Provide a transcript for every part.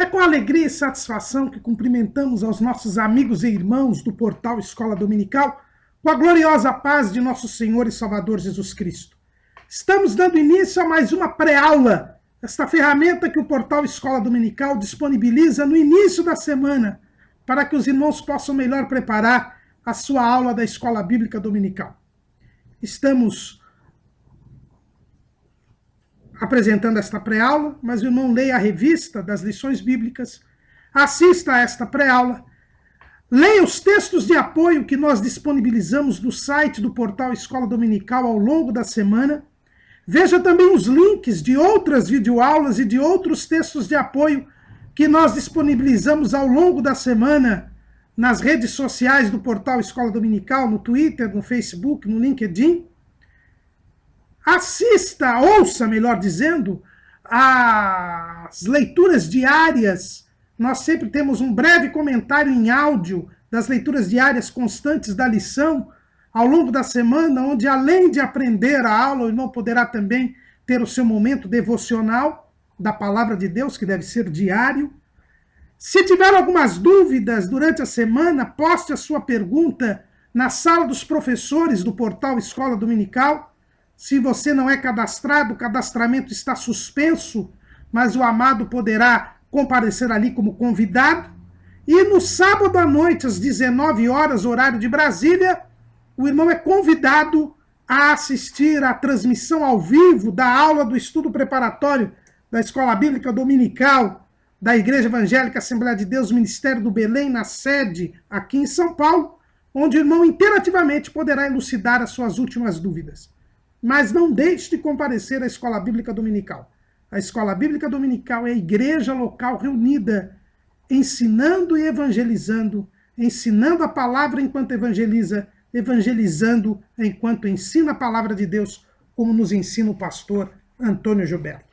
É com alegria e satisfação que cumprimentamos aos nossos amigos e irmãos do portal Escola Dominical, com a gloriosa paz de nosso Senhor e Salvador Jesus Cristo. Estamos dando início a mais uma pré-aula, esta ferramenta que o portal Escola Dominical disponibiliza no início da semana, para que os irmãos possam melhor preparar a sua aula da Escola Bíblica Dominical. Estamos apresentando esta pré-aula, mas o irmão leia a revista das lições bíblicas, assista a esta pré-aula, leia os textos de apoio que nós disponibilizamos no site do portal Escola Dominical ao longo da semana, veja também os links de outras videoaulas e de outros textos de apoio que nós disponibilizamos ao longo da semana nas redes sociais do portal Escola Dominical, no Twitter, no Facebook, no LinkedIn. Assista, ouça, melhor dizendo, as leituras diárias. Nós sempre temos um breve comentário em áudio das leituras diárias constantes da lição ao longo da semana, onde além de aprender a aula, o irmão poderá também ter o seu momento devocional da palavra de Deus, que deve ser diário. Se tiver algumas dúvidas durante a semana, poste a sua pergunta na sala dos professores do portal Escola Dominical. Se você não é cadastrado, o cadastramento está suspenso, mas o amado poderá comparecer ali como convidado. E no sábado à noite, às 19 horas, horário de Brasília, o irmão é convidado a assistir à transmissão ao vivo da aula do estudo preparatório da Escola Bíblica Dominical da Igreja Evangélica Assembleia de Deus, Ministério do Belém, na sede aqui em São Paulo, onde o irmão interativamente poderá elucidar as suas últimas dúvidas. Mas não deixe de comparecer à Escola Bíblica Dominical. A Escola Bíblica Dominical é a igreja local reunida, ensinando e evangelizando, ensinando a palavra enquanto evangeliza, evangelizando enquanto ensina a palavra de Deus, como nos ensina o pastor Antônio Gilberto.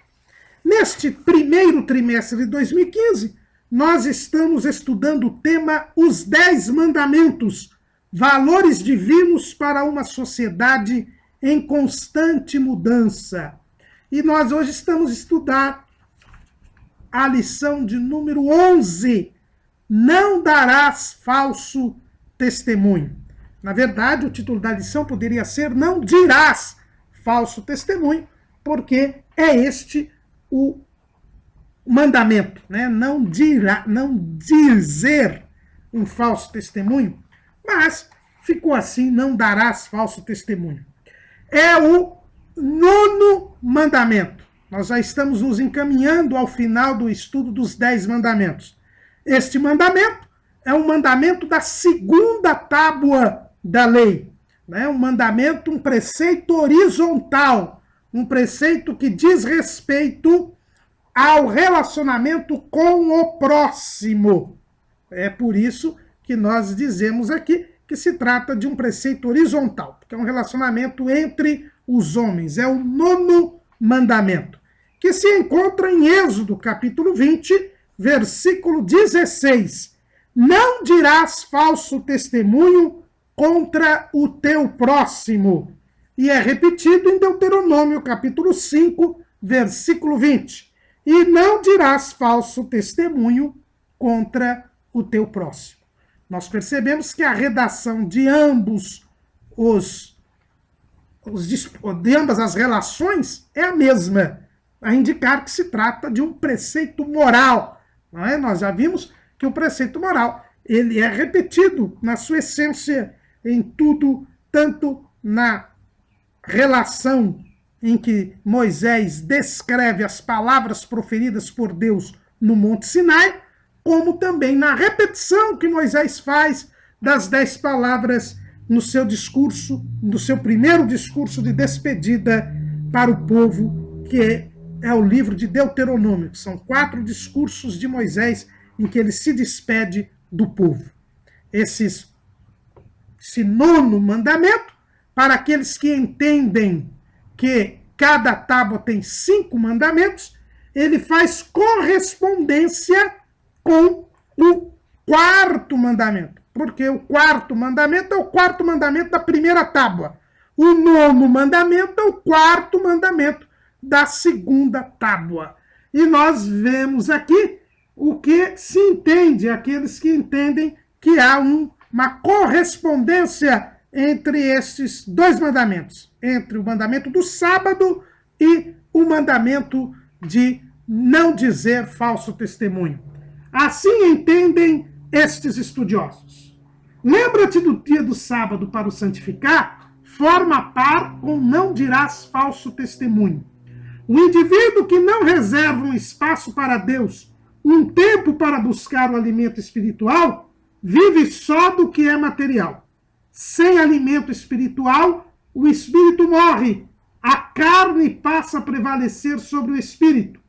Neste primeiro trimestre de 2015, nós estamos estudando o tema Os 10 Mandamentos, valores divinos para uma sociedade em constante mudança. E nós hoje estamos a estudar a lição de número 11, Não darás falso testemunho. Na verdade, o título da lição poderia ser Não dirás falso testemunho, porque é este o mandamento, né? Não dizer um falso testemunho, mas ficou assim, não darás falso testemunho. É o 9º mandamento. Nós já estamos nos encaminhando ao final do estudo dos 10 mandamentos. Este mandamento é um mandamento da segunda tábua da lei. Né? Um mandamento, um preceito horizontal, um preceito que diz respeito ao relacionamento com o próximo. É por isso que nós dizemos aqui que se trata de um preceito horizontal, porque é um relacionamento entre os homens. É o 9º mandamento, que se encontra em Êxodo, capítulo 20, versículo 16. Não dirás falso testemunho contra o teu próximo. E é repetido em Deuteronômio, capítulo 5, versículo 20. E não dirás falso testemunho contra o teu próximo. Nós percebemos que a redação de ambas as relações é a mesma, a indicar que se trata de um preceito moral. Não é? Nós já vimos que o preceito moral ele é repetido na sua essência em tudo, tanto na relação em que Moisés descreve as palavras proferidas por Deus no Monte Sinai, como também na repetição que Moisés faz das 10 palavras no seu discurso, no seu primeiro discurso de despedida para o povo, que é o livro de Deuteronômio, que são 4 discursos de Moisés em que ele se despede do povo. Esse 9º mandamento, para aqueles que entendem que cada tábua tem 5 mandamentos, ele faz correspondência com o 4º mandamento, porque o 4º mandamento é o 4º mandamento da primeira tábua. O 9º mandamento é o 4º mandamento da segunda tábua. E nós vemos aqui o que se entende, aqueles que entendem que há uma correspondência entre esses dois mandamentos, entre o mandamento do sábado e o mandamento de não dizer falso testemunho. Assim entendem estes estudiosos. Lembra-te do dia do sábado para o santificar, forma par com não dirás falso testemunho. O indivíduo que não reserva um espaço para Deus, um tempo para buscar o alimento espiritual, vive só do que é material. Sem alimento espiritual, o espírito morre, a carne passa a prevalecer sobre o espírito.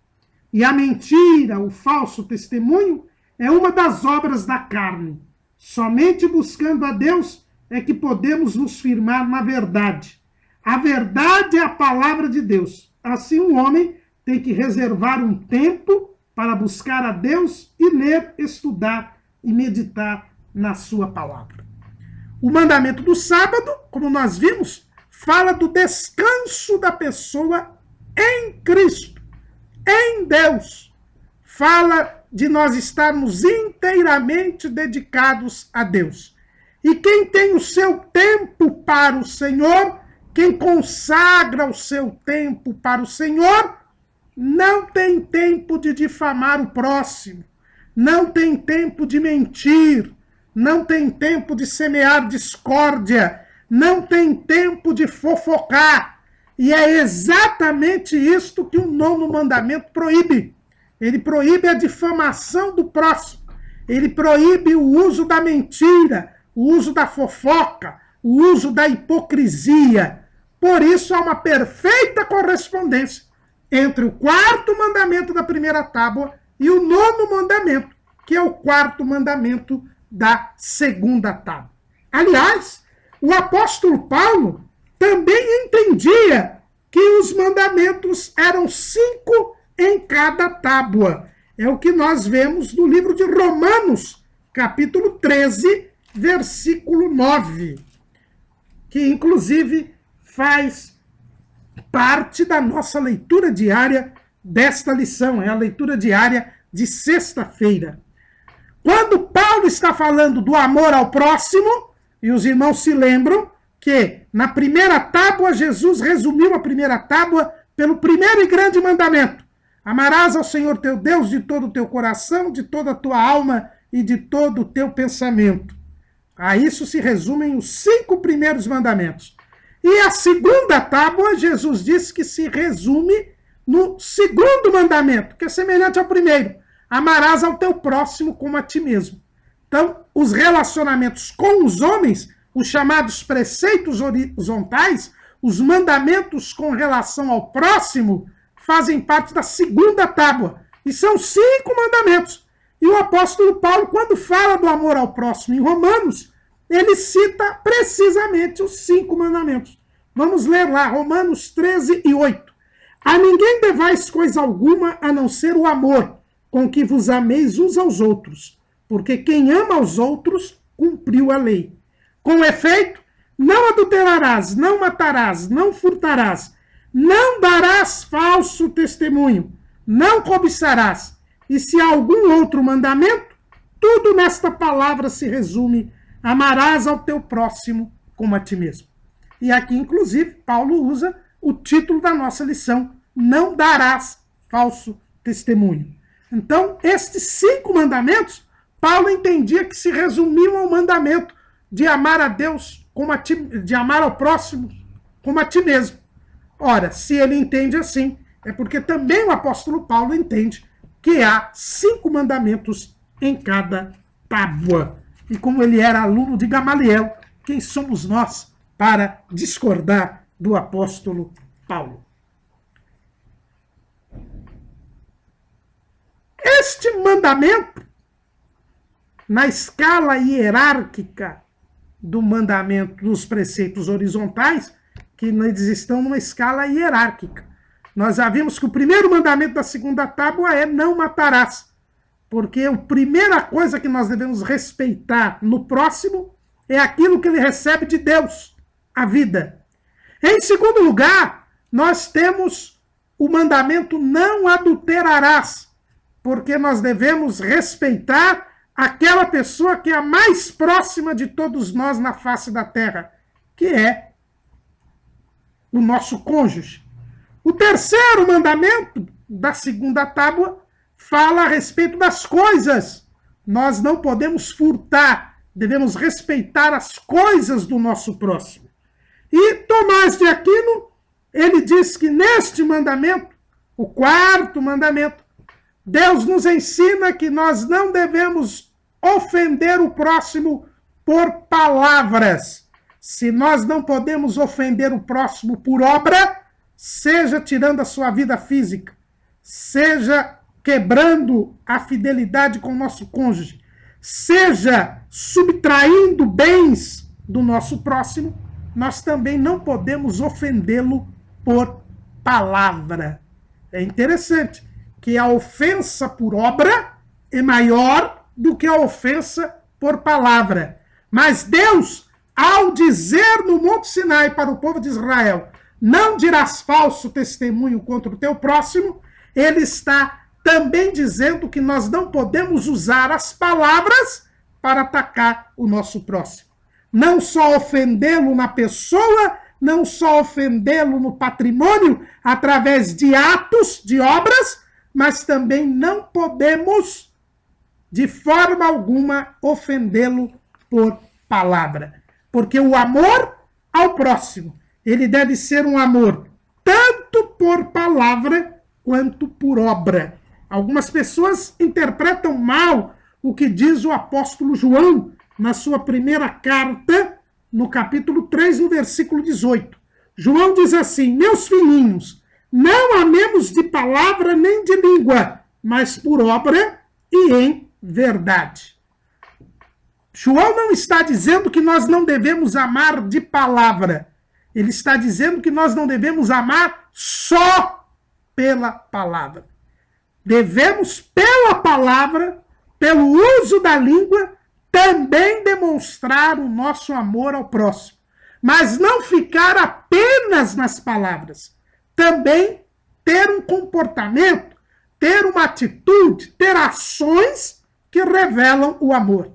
E a mentira, o falso testemunho, é uma das obras da carne. Somente buscando a Deus é que podemos nos firmar na verdade. A verdade é a palavra de Deus. Assim, um homem tem que reservar um tempo para buscar a Deus e ler, estudar e meditar na sua palavra. O mandamento do sábado, como nós vimos, fala do descanso da pessoa em Cristo, em Deus. Fala de nós estarmos inteiramente dedicados a Deus. E quem tem o seu tempo para o Senhor, quem consagra o seu tempo para o Senhor, não tem tempo de difamar o próximo, não tem tempo de mentir, não tem tempo de semear discórdia, não tem tempo de fofocar. E é exatamente isto que o 9º mandamento proíbe. Ele proíbe a difamação do próximo, ele proíbe o uso da mentira, o uso da fofoca, o uso da hipocrisia. Por isso há uma perfeita correspondência entre o 4º mandamento da primeira tábua e o 9º mandamento, que é o 4º mandamento da segunda tábua. Aliás, o apóstolo Paulo também entendia que os mandamentos eram 5 em cada tábua. É o que nós vemos no livro de Romanos, capítulo 13, versículo 9, que inclusive faz parte da nossa leitura diária desta lição, é a leitura diária de sexta-feira. Quando Paulo está falando do amor ao próximo, e os irmãos se lembram que na primeira tábua, Jesus resumiu a primeira tábua pelo primeiro e grande mandamento: amarás ao Senhor teu Deus de todo o teu coração, de toda a tua alma e de todo o teu pensamento. A isso se resumem os 5 primeiros mandamentos. E a segunda tábua, Jesus disse que se resume no 2º mandamento, que é semelhante ao primeiro: amarás ao teu próximo como a ti mesmo. Então, os relacionamentos com os homens, os chamados preceitos horizontais, os mandamentos com relação ao próximo, fazem parte da segunda tábua. E são 5 mandamentos. E o apóstolo Paulo, quando fala do amor ao próximo em Romanos, ele cita precisamente os 5 mandamentos. Vamos ler lá, Romanos 13 e 8. A ninguém devais coisa alguma a não ser o amor, com que vos ameis uns aos outros, porque quem ama aos outros cumpriu a lei. Com efeito, não adulterarás, não matarás, não furtarás, não darás falso testemunho, não cobiçarás. E se há algum outro mandamento, tudo nesta palavra se resume: amarás ao teu próximo como a ti mesmo. E aqui, inclusive, Paulo usa o título da nossa lição: não darás falso testemunho. Então, estes 5 mandamentos, Paulo entendia que se resumiam ao mandamento de amar a Deus, de amar ao próximo como a ti mesmo. Ora, se ele entende assim, é porque também o apóstolo Paulo entende que há 5 mandamentos em cada tábua. E como ele era aluno de Gamaliel, quem somos nós para discordar do apóstolo Paulo? Este mandamento, na escala hierárquica do mandamento dos preceitos horizontais, que eles estão numa escala hierárquica. Nós já vimos que o primeiro mandamento da segunda tábua é não matarás, porque a primeira coisa que nós devemos respeitar no próximo é aquilo que ele recebe de Deus, a vida. Em segundo lugar, nós temos o mandamento não adulterarás, porque nós devemos respeitar aquela pessoa que é a mais próxima de todos nós na face da terra, que é o nosso cônjuge. O terceiro mandamento da segunda tábua fala a respeito das coisas. Nós não podemos furtar, devemos respeitar as coisas do nosso próximo. E Tomás de Aquino, ele diz que neste mandamento, o quarto mandamento, Deus nos ensina que nós não devemos ofender o próximo por palavras. Se nós não podemos ofender o próximo por obra, seja tirando a sua vida física, seja quebrando a fidelidade com o nosso cônjuge, seja subtraindo bens do nosso próximo, nós também não podemos ofendê-lo por palavra. É interessante que a ofensa por obra é maior do que a ofensa por palavra. Mas Deus, ao dizer no Monte Sinai para o povo de Israel, não dirás falso testemunho contra o teu próximo, ele está também dizendo que nós não podemos usar as palavras para atacar o nosso próximo. Não só ofendê-lo na pessoa, não só ofendê-lo no patrimônio, através de atos, de obras, mas também não podemos, de forma alguma, ofendê-lo por palavra. Porque o amor ao próximo, ele deve ser um amor tanto por palavra quanto por obra. Algumas pessoas interpretam mal o que diz o apóstolo João na sua primeira carta, no capítulo 3, no versículo 18. João diz assim: meus filhinhos, não amemos de palavra nem de língua, mas por obra e em verdade. João não está dizendo que nós não devemos amar de palavra. Ele está dizendo que nós não devemos amar só pela palavra. Devemos, pela palavra, pelo uso da língua, também demonstrar o nosso amor ao próximo. Mas não ficar apenas nas palavras. Também ter um comportamento, ter uma atitude, ter ações que revelam o amor.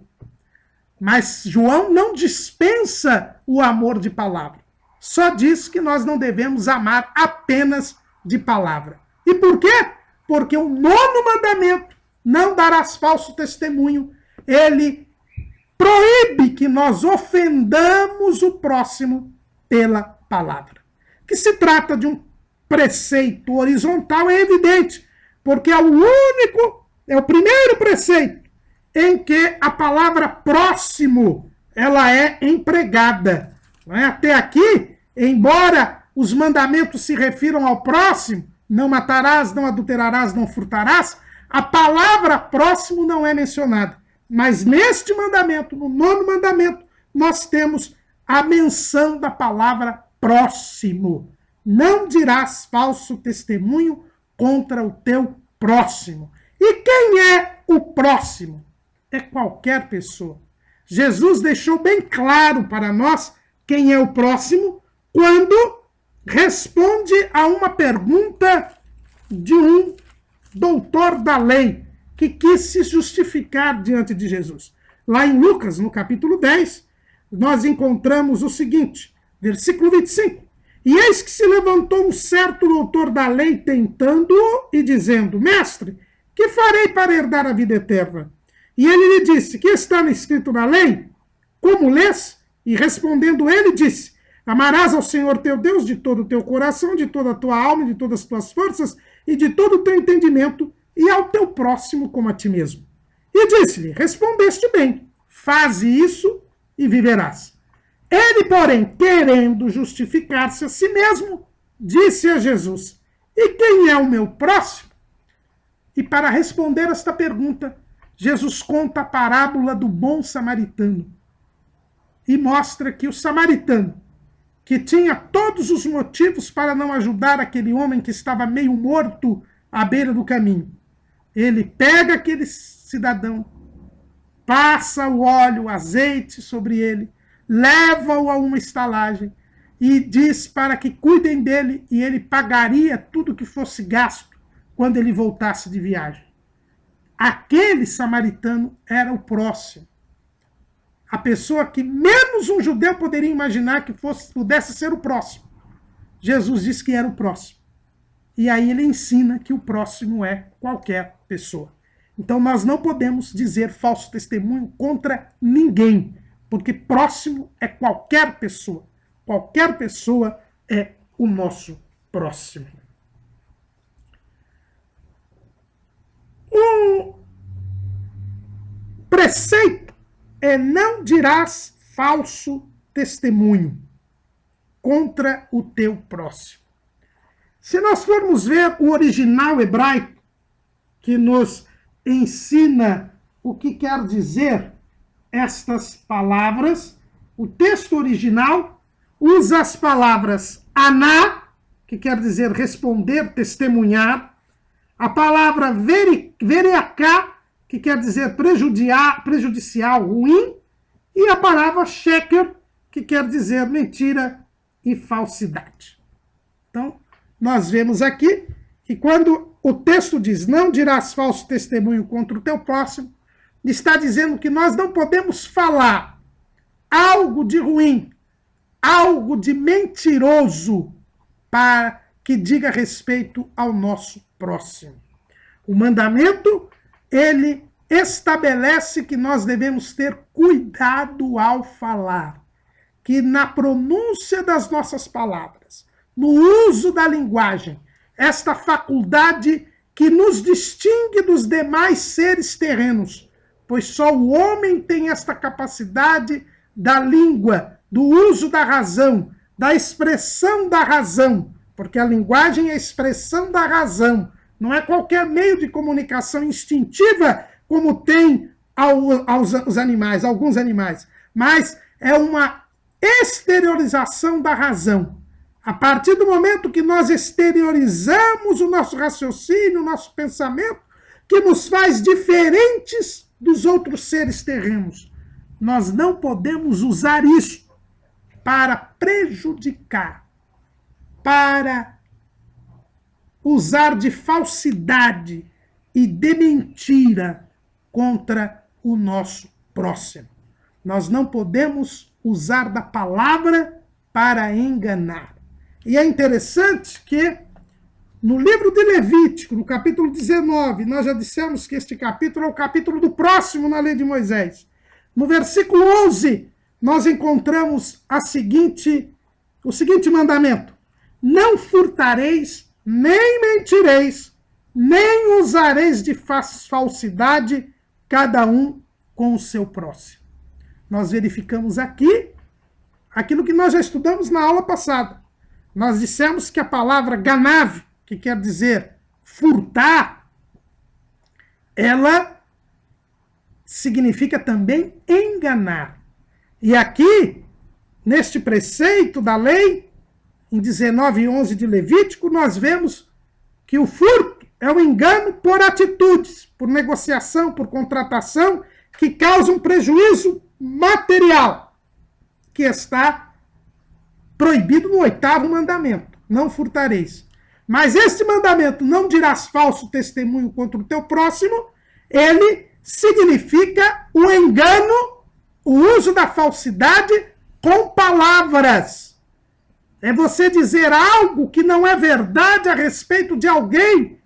Mas João não dispensa o amor de palavra. Só diz que nós não devemos amar apenas de palavra. E por quê? Porque o 9º mandamento, não darás falso testemunho, ele proíbe que nós ofendamos o próximo pela palavra. Que se trata de um preceito horizontal é evidente, porque é o primeiro preceito em que a palavra próximo ela é empregada. Não é? Até aqui, embora os mandamentos se refiram ao próximo, não matarás, não adulterarás, não furtarás, a palavra próximo não é mencionada. Mas neste mandamento, no 9º mandamento, nós temos a menção da palavra próximo. Não dirás falso testemunho contra o teu próximo. E quem é o próximo? É qualquer pessoa. Jesus deixou bem claro para nós quem é o próximo quando responde a uma pergunta de um doutor da lei que quis se justificar diante de Jesus. Lá em Lucas, no capítulo 10, nós encontramos o seguinte, versículo 25. E eis que se levantou um certo doutor da lei tentando-o e dizendo: mestre, que farei para herdar a vida eterna? E ele lhe disse: que está escrito na lei? Como lês? E respondendo ele, disse: amarás ao Senhor teu Deus de todo o teu coração, de toda a tua alma, de todas as tuas forças e de todo o teu entendimento, e ao teu próximo como a ti mesmo. E disse-lhe: respondeste bem, faze isso e viverás. Ele, porém, querendo justificar-se a si mesmo, disse a Jesus: e quem é o meu próximo? E para responder esta pergunta, Jesus conta a parábola do bom samaritano e mostra que o samaritano, que tinha todos os motivos para não ajudar aquele homem que estava meio morto à beira do caminho, ele pega aquele cidadão, passa o óleo, o azeite sobre ele, leva-o a uma estalagem e diz para que cuidem dele, e ele pagaria tudo que fosse gasto quando ele voltasse de viagem. aquele samaritano era o próximo. A pessoa que menos um judeu poderia imaginar que pudesse ser o próximo. Jesus disse que era o próximo. E aí ele ensina que o próximo é qualquer pessoa. Então nós não podemos dizer falso testemunho contra ninguém, porque próximo é qualquer pessoa. Qualquer pessoa é o nosso próximo. O preceito é: não dirás falso testemunho contra o teu próximo. Se nós formos ver o original hebraico, que nos ensina o que quer dizer estas palavras, o texto original usa as palavras aná, que quer dizer responder, testemunhar, a palavra veriacá, que quer dizer prejudicial, ruim, e a palavra sheker, que quer dizer mentira e falsidade. Então, nós vemos aqui que quando o texto diz não dirás falso testemunho contra o teu próximo, está dizendo que nós não podemos falar algo de ruim, algo de mentiroso para que diga respeito ao nosso próximo. O mandamento, ele estabelece que nós devemos ter cuidado ao falar, que na pronúncia das nossas palavras, no uso da linguagem, esta faculdade que nos distingue dos demais seres terrenos, pois só o homem tem esta capacidade da língua, do uso da razão, da expressão da razão, porque a linguagem é a expressão da razão, não é qualquer meio de comunicação instintiva como tem os animais, alguns animais, mas é uma exteriorização da razão. A partir do momento que nós exteriorizamos o nosso raciocínio, o nosso pensamento, que nos faz diferentes dos outros seres terrenos, nós não podemos usar isso para prejudicar, para usar de falsidade e de mentira contra o nosso próximo. Nós não podemos usar da palavra para enganar. E é interessante que no livro de Levítico, no capítulo 19, nós já dissemos que este capítulo é o capítulo do próximo na lei de Moisés. No versículo 11, nós encontramos o seguinte mandamento: não furtareis, nem mentireis, nem usareis de falsidade, cada um com o seu próximo. Nós verificamos aqui aquilo que nós já estudamos na aula passada. Nós dissemos que a palavra ganav, que quer dizer furtar, ela significa também enganar. E aqui, neste preceito da lei, em 19:11 de Levítico, nós vemos que o furto é o engano por atitudes, por negociação, por contratação, que causa um prejuízo material, que está proibido no 8º mandamento, não furtareis. Mas este mandamento, não dirás falso testemunho contra o teu próximo, ele significa o engano, o uso da falsidade com palavras. É você dizer algo que não é verdade a respeito de alguém,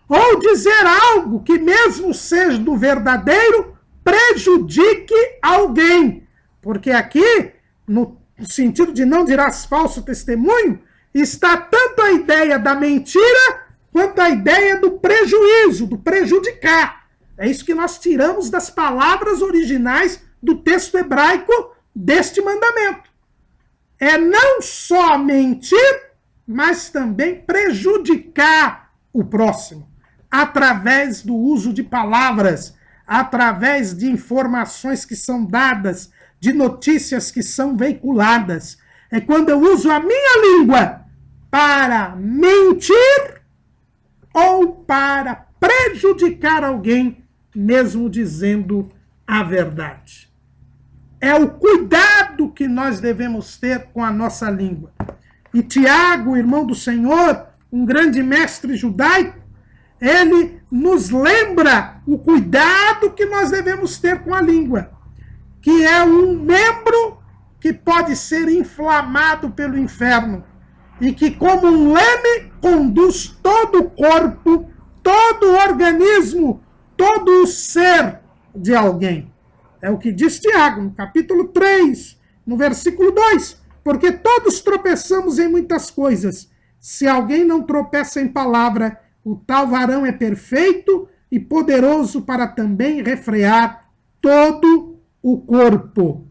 ou dizer algo que, mesmo seja do verdadeiro, prejudique alguém. Porque aqui, no sentido de não dirás falso testemunho, está tanto a ideia da mentira, quanto a ideia do prejuízo, do prejudicar. É isso que nós tiramos das palavras originais do texto hebraico deste mandamento. É não só mentir, mas também prejudicar o próximo, através do uso de palavras, através de informações que são dadas, de notícias que são veiculadas. É quando eu uso a minha língua para mentir ou para prejudicar alguém, mesmo dizendo a verdade. É o cuidado que nós devemos ter com a nossa língua. E Tiago, irmão do Senhor, um grande mestre judaico, ele nos lembra o cuidado que nós devemos ter com a língua, que é um membro que pode ser inflamado pelo inferno e que, como um leme, conduz todo o corpo, todo o organismo, todo o ser de alguém. É o que diz Tiago, no capítulo 3, no versículo 2. Porque todos tropeçamos em muitas coisas. Se alguém não tropeça em palavra, o tal varão é perfeito e poderoso para também refrear todo o corpo.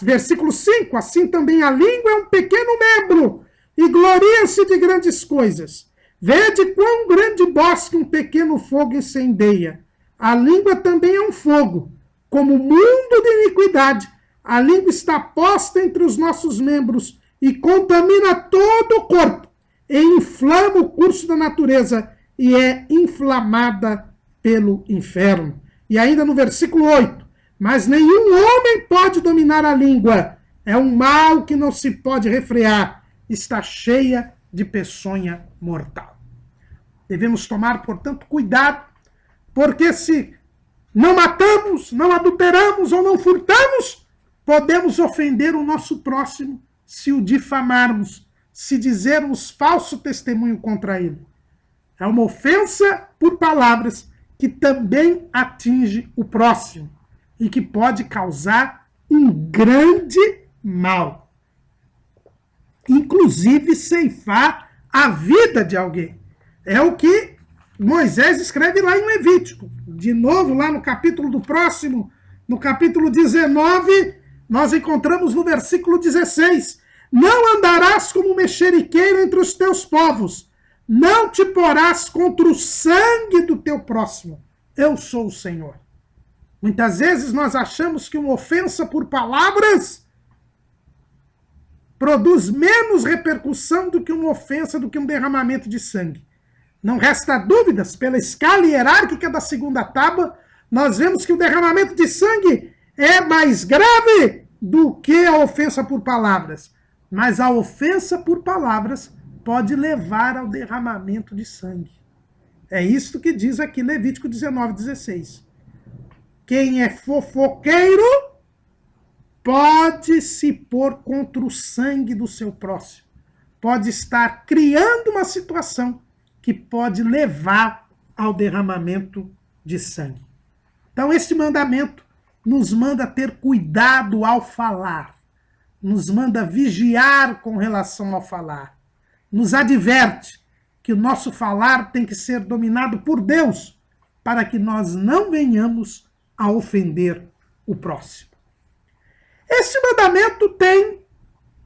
Versículo 5, assim também a língua é um pequeno membro e gloria-se de grandes coisas. Vede quão grande bosque um pequeno fogo incendeia. A língua também é um fogo, como mundo de iniquidade. A língua está posta entre os nossos membros e contamina todo o corpo, e inflama o curso da natureza, e é inflamada pelo inferno. E ainda no versículo 8, mas nenhum homem pode dominar a língua, é um mal que não se pode refrear, está cheia de peçonha mortal. Devemos tomar, portanto, cuidado, porque se não matamos, não adulteramos ou não furtamos, podemos ofender o nosso próximo se o difamarmos, se dizermos falso testemunho contra ele. É uma ofensa por palavras que também atinge o próximo e que pode causar um grande mal. Inclusive ceifar a vida de alguém. É o que Moisés escreve lá em Levítico. De novo, lá no capítulo do próximo, no capítulo 19, nós encontramos no versículo 16. Não andarás como mexeriqueiro entre os teus povos. Não te porás contra o sangue do teu próximo. Eu sou o Senhor. Muitas vezes nós achamos que uma ofensa por palavras produz menos repercussão do que uma ofensa, do que um derramamento de sangue. Não resta dúvidas, pela escala hierárquica da segunda tábua, nós vemos que o derramamento de sangue é mais grave do que a ofensa por palavras. Mas a ofensa por palavras pode levar ao derramamento de sangue. É isto que diz aqui Levítico 19:16. Quem é fofoqueiro pode se pôr contra o sangue do seu próximo. Pode estar criando uma situação que pode levar ao derramamento de sangue. Então, este mandamento nos manda ter cuidado ao falar, nos manda vigiar com relação ao falar, nos adverte que o nosso falar tem que ser dominado por Deus, para que nós não venhamos a ofender o próximo. Este mandamento tem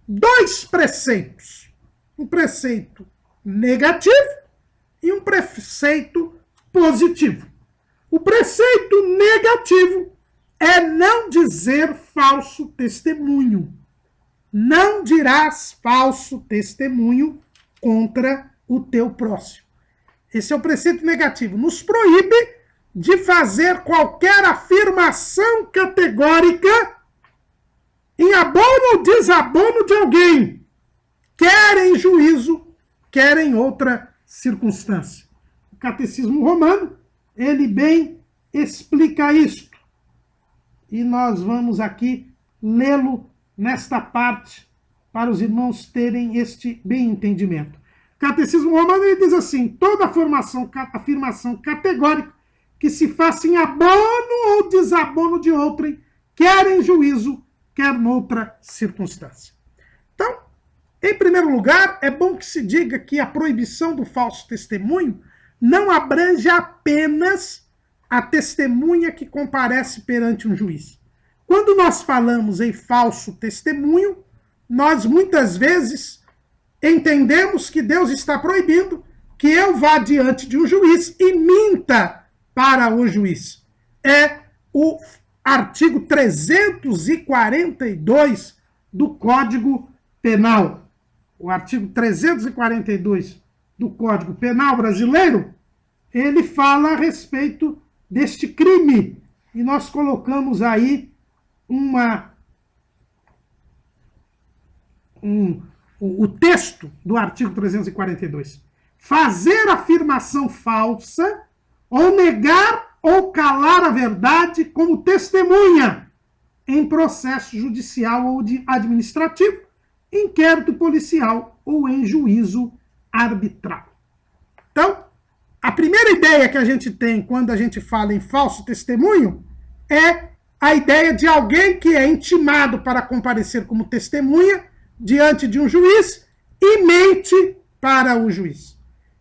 dois preceitos, um preceito negativo e um preceito positivo. O preceito negativo é não dizer falso testemunho. Não dirás falso testemunho contra o teu próximo. Esse é o preceito negativo. Nos proíbe de fazer qualquer afirmação categórica em abono ou desabono de alguém, quer em juízo, quer em outra circunstância. O Catecismo Romano, ele bem explica isto. E nós vamos aqui lê-lo nesta parte para os irmãos terem este bem entendimento. O Catecismo Romano, ele diz assim: toda afirmação categórica que se faça em abono ou desabono de outrem, quer em juízo, quer noutra circunstância. Então, em primeiro lugar, é bom que se diga que a proibição do falso testemunho não abrange apenas a testemunha que comparece perante um juiz. Quando nós falamos em falso testemunho, nós muitas vezes entendemos que Deus está proibindo que eu vá diante de um juiz e minta para o juiz. É o artigo 342 do Código Penal. O artigo 342 do Código Penal brasileiro, ele fala a respeito deste crime. E nós colocamos aí o texto do artigo 342. fazer afirmação falsa, ou negar ou calar a verdade como testemunha em processo judicial ou administrativo, inquérito policial ou em juízo arbitral. Então, a primeira ideia que a gente tem quando a gente fala em falso testemunho é a ideia de alguém que é intimado para comparecer como testemunha diante de um juiz e mente para o juiz.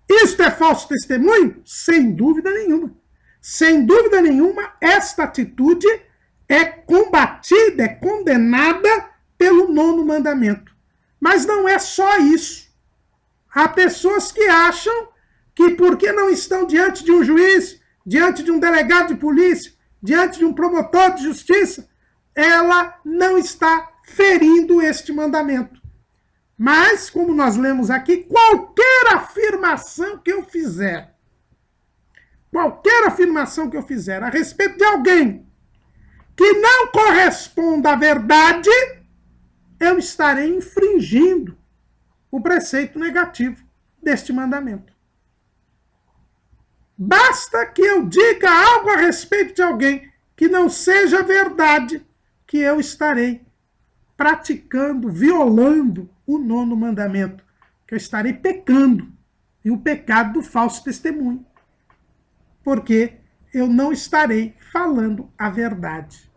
Isto é falso testemunho? Sem dúvida nenhuma. Sem dúvida nenhuma, esta atitude é combatida, é condenada pelo 9º mandamento. Mas não é só isso. Há pessoas que acham que porque não estão diante de um juiz, diante de um delegado de polícia, diante de um promotor de justiça, ela não está ferindo este mandamento. Mas, como nós lemos aqui, qualquer afirmação que eu fizer a respeito de alguém que não corresponda à verdade, eu estarei infringindo o preceito negativo deste mandamento. Basta que eu diga algo a respeito de alguém que não seja verdade, que eu estarei praticando, violando o 9º mandamento, que eu estarei pecando, e o pecado do falso testemunho, porque eu não estarei falando a verdade.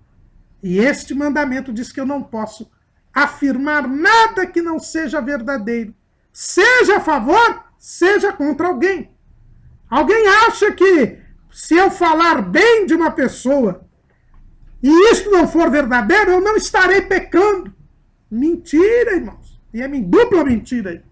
E este mandamento diz que eu não posso afirmar nada que não seja verdadeiro, seja a favor, seja contra alguém. Alguém acha que se eu falar bem de uma pessoa e isso não for verdadeiro, eu não estarei pecando? Mentira, irmãos. E é dupla mentira.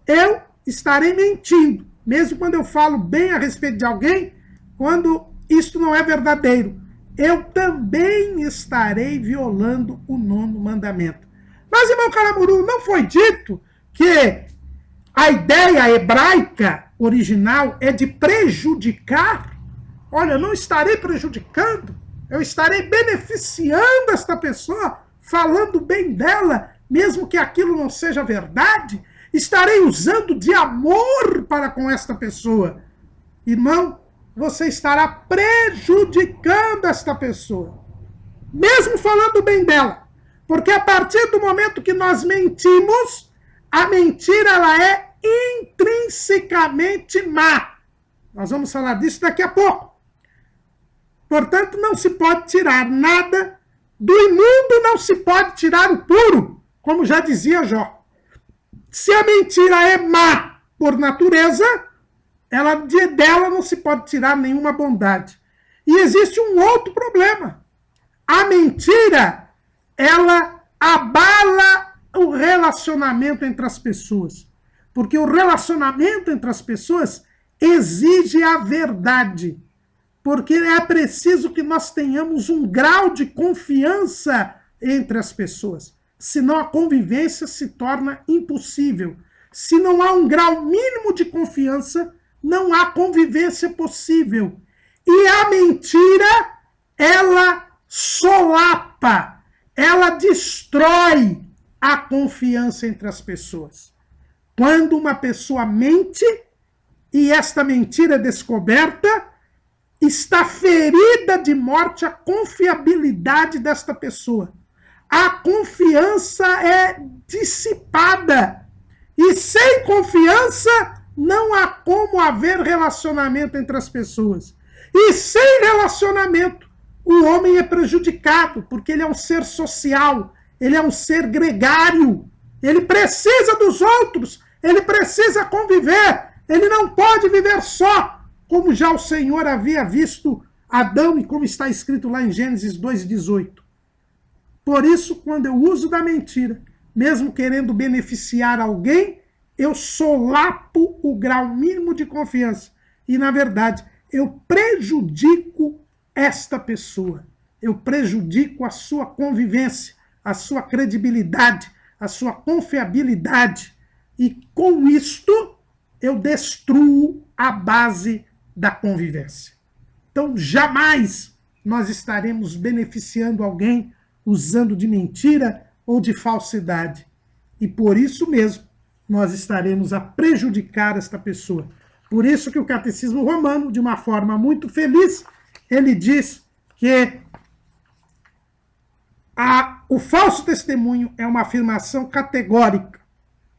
Eu estarei mentindo, mesmo quando eu falo bem a respeito de alguém, quando isto não é verdadeiro. Eu também estarei violando o 9º mandamento. Mas, irmão Caramuru, não foi dito que a ideia hebraica original é de prejudicar? Olha, eu não estarei prejudicando, eu estarei beneficiando esta pessoa, falando bem dela, mesmo que aquilo não seja verdade. Estarei usando de amor para com esta pessoa. Irmão, você estará prejudicando esta pessoa, mesmo falando bem dela. Porque a partir do momento que nós mentimos, a mentira ela é intrinsecamente má. Nós vamos falar disso daqui a pouco. Portanto, não se pode tirar nada do imundo, não se pode tirar o puro, como já dizia Jó. Se a mentira é má por natureza, dela não se pode tirar nenhuma bondade. E existe um outro problema. A mentira, ela abala o relacionamento entre as pessoas. Porque o relacionamento entre as pessoas exige a verdade. Porque é preciso que nós tenhamos um grau de confiança entre as pessoas. Senão a convivência se torna impossível. Se não há um grau mínimo de confiança, não há convivência possível. E a mentira, ela solapa, ela destrói a confiança entre as pessoas. Quando uma pessoa mente e esta mentira é descoberta, está ferida de morte a confiabilidade desta pessoa. A confiança é dissipada. E sem confiança, não há como haver relacionamento entre as pessoas. E sem relacionamento, o homem é prejudicado, porque ele é um ser social, ele é um ser gregário, ele precisa dos outros, ele precisa conviver, ele não pode viver só, como já o Senhor havia visto Adão e como está escrito lá em Gênesis 2,18. Por isso, quando eu uso da mentira, mesmo querendo beneficiar alguém, eu solapo o grau mínimo de confiança. E, na verdade, eu prejudico esta pessoa. Eu prejudico a sua convivência, a sua credibilidade, a sua confiabilidade. E, com isto, eu destruo a base da convivência. Então, jamais nós estaremos beneficiando alguém usando de mentira ou de falsidade. E por isso mesmo, nós estaremos a prejudicar esta pessoa. Por isso que o Catecismo Romano, de uma forma muito feliz, ele diz que o falso testemunho é uma afirmação categórica,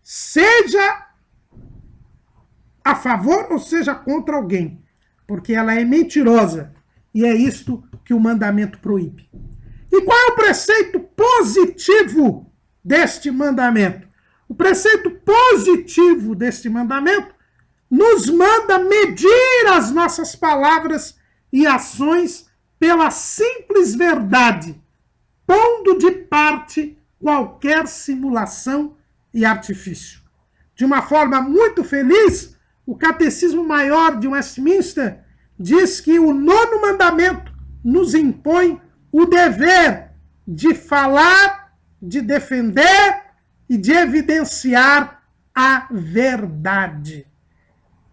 seja a favor ou seja contra alguém, porque ela é mentirosa, e é isto que o mandamento proíbe. E qual é o preceito positivo deste mandamento? O preceito positivo deste mandamento nos manda medir as nossas palavras e ações pela simples verdade, pondo de parte qualquer simulação e artifício. De uma forma muito feliz, o Catecismo Maior de Westminster diz que o 9º mandamento nos impõe o dever de falar, de defender e de evidenciar a verdade.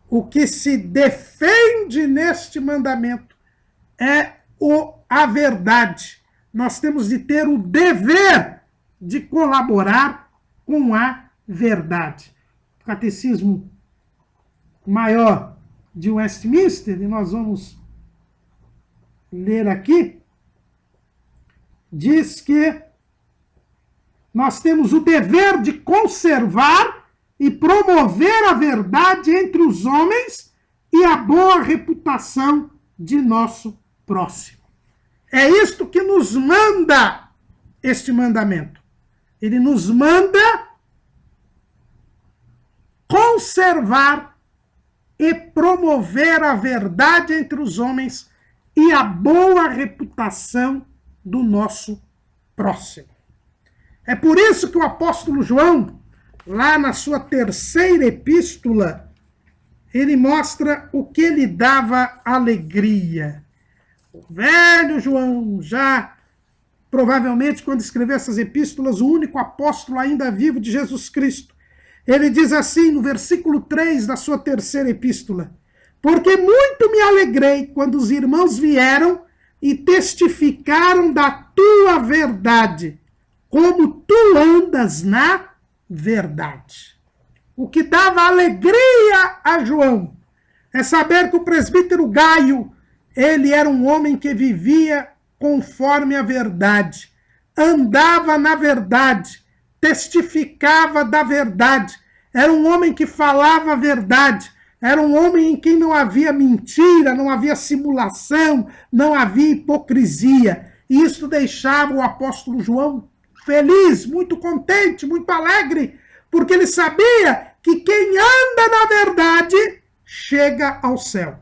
O que se defende neste mandamento é a verdade. Nós temos de ter o dever de colaborar com a verdade. O Catecismo Maior de Westminster, e nós vamos ler aqui, diz que nós temos o dever de conservar e promover a verdade entre os homens e a boa reputação de nosso próximo. É isto que nos manda este mandamento. Ele nos manda conservar e promover a verdade entre os homens e a boa reputação do nosso próximo. É por isso que o apóstolo João, lá na sua 3ª epístola, ele mostra o que lhe dava alegria. O velho João, já provavelmente quando escreveu essas epístolas, o único apóstolo ainda vivo de Jesus Cristo, ele diz assim no versículo 3 da sua 3ª epístola: porque muito me alegrei quando os irmãos vieram e testificaram da tua verdade, como tu andas na verdade. O que dava alegria a João é saber que o presbítero Gaio, ele era um homem que vivia conforme a verdade, andava na verdade, testificava da verdade, era um homem que falava a verdade, era um homem em quem não havia mentira, não havia simulação, não havia hipocrisia. E isso deixava o apóstolo João feliz, muito contente, muito alegre, porque ele sabia que quem anda na verdade chega ao céu.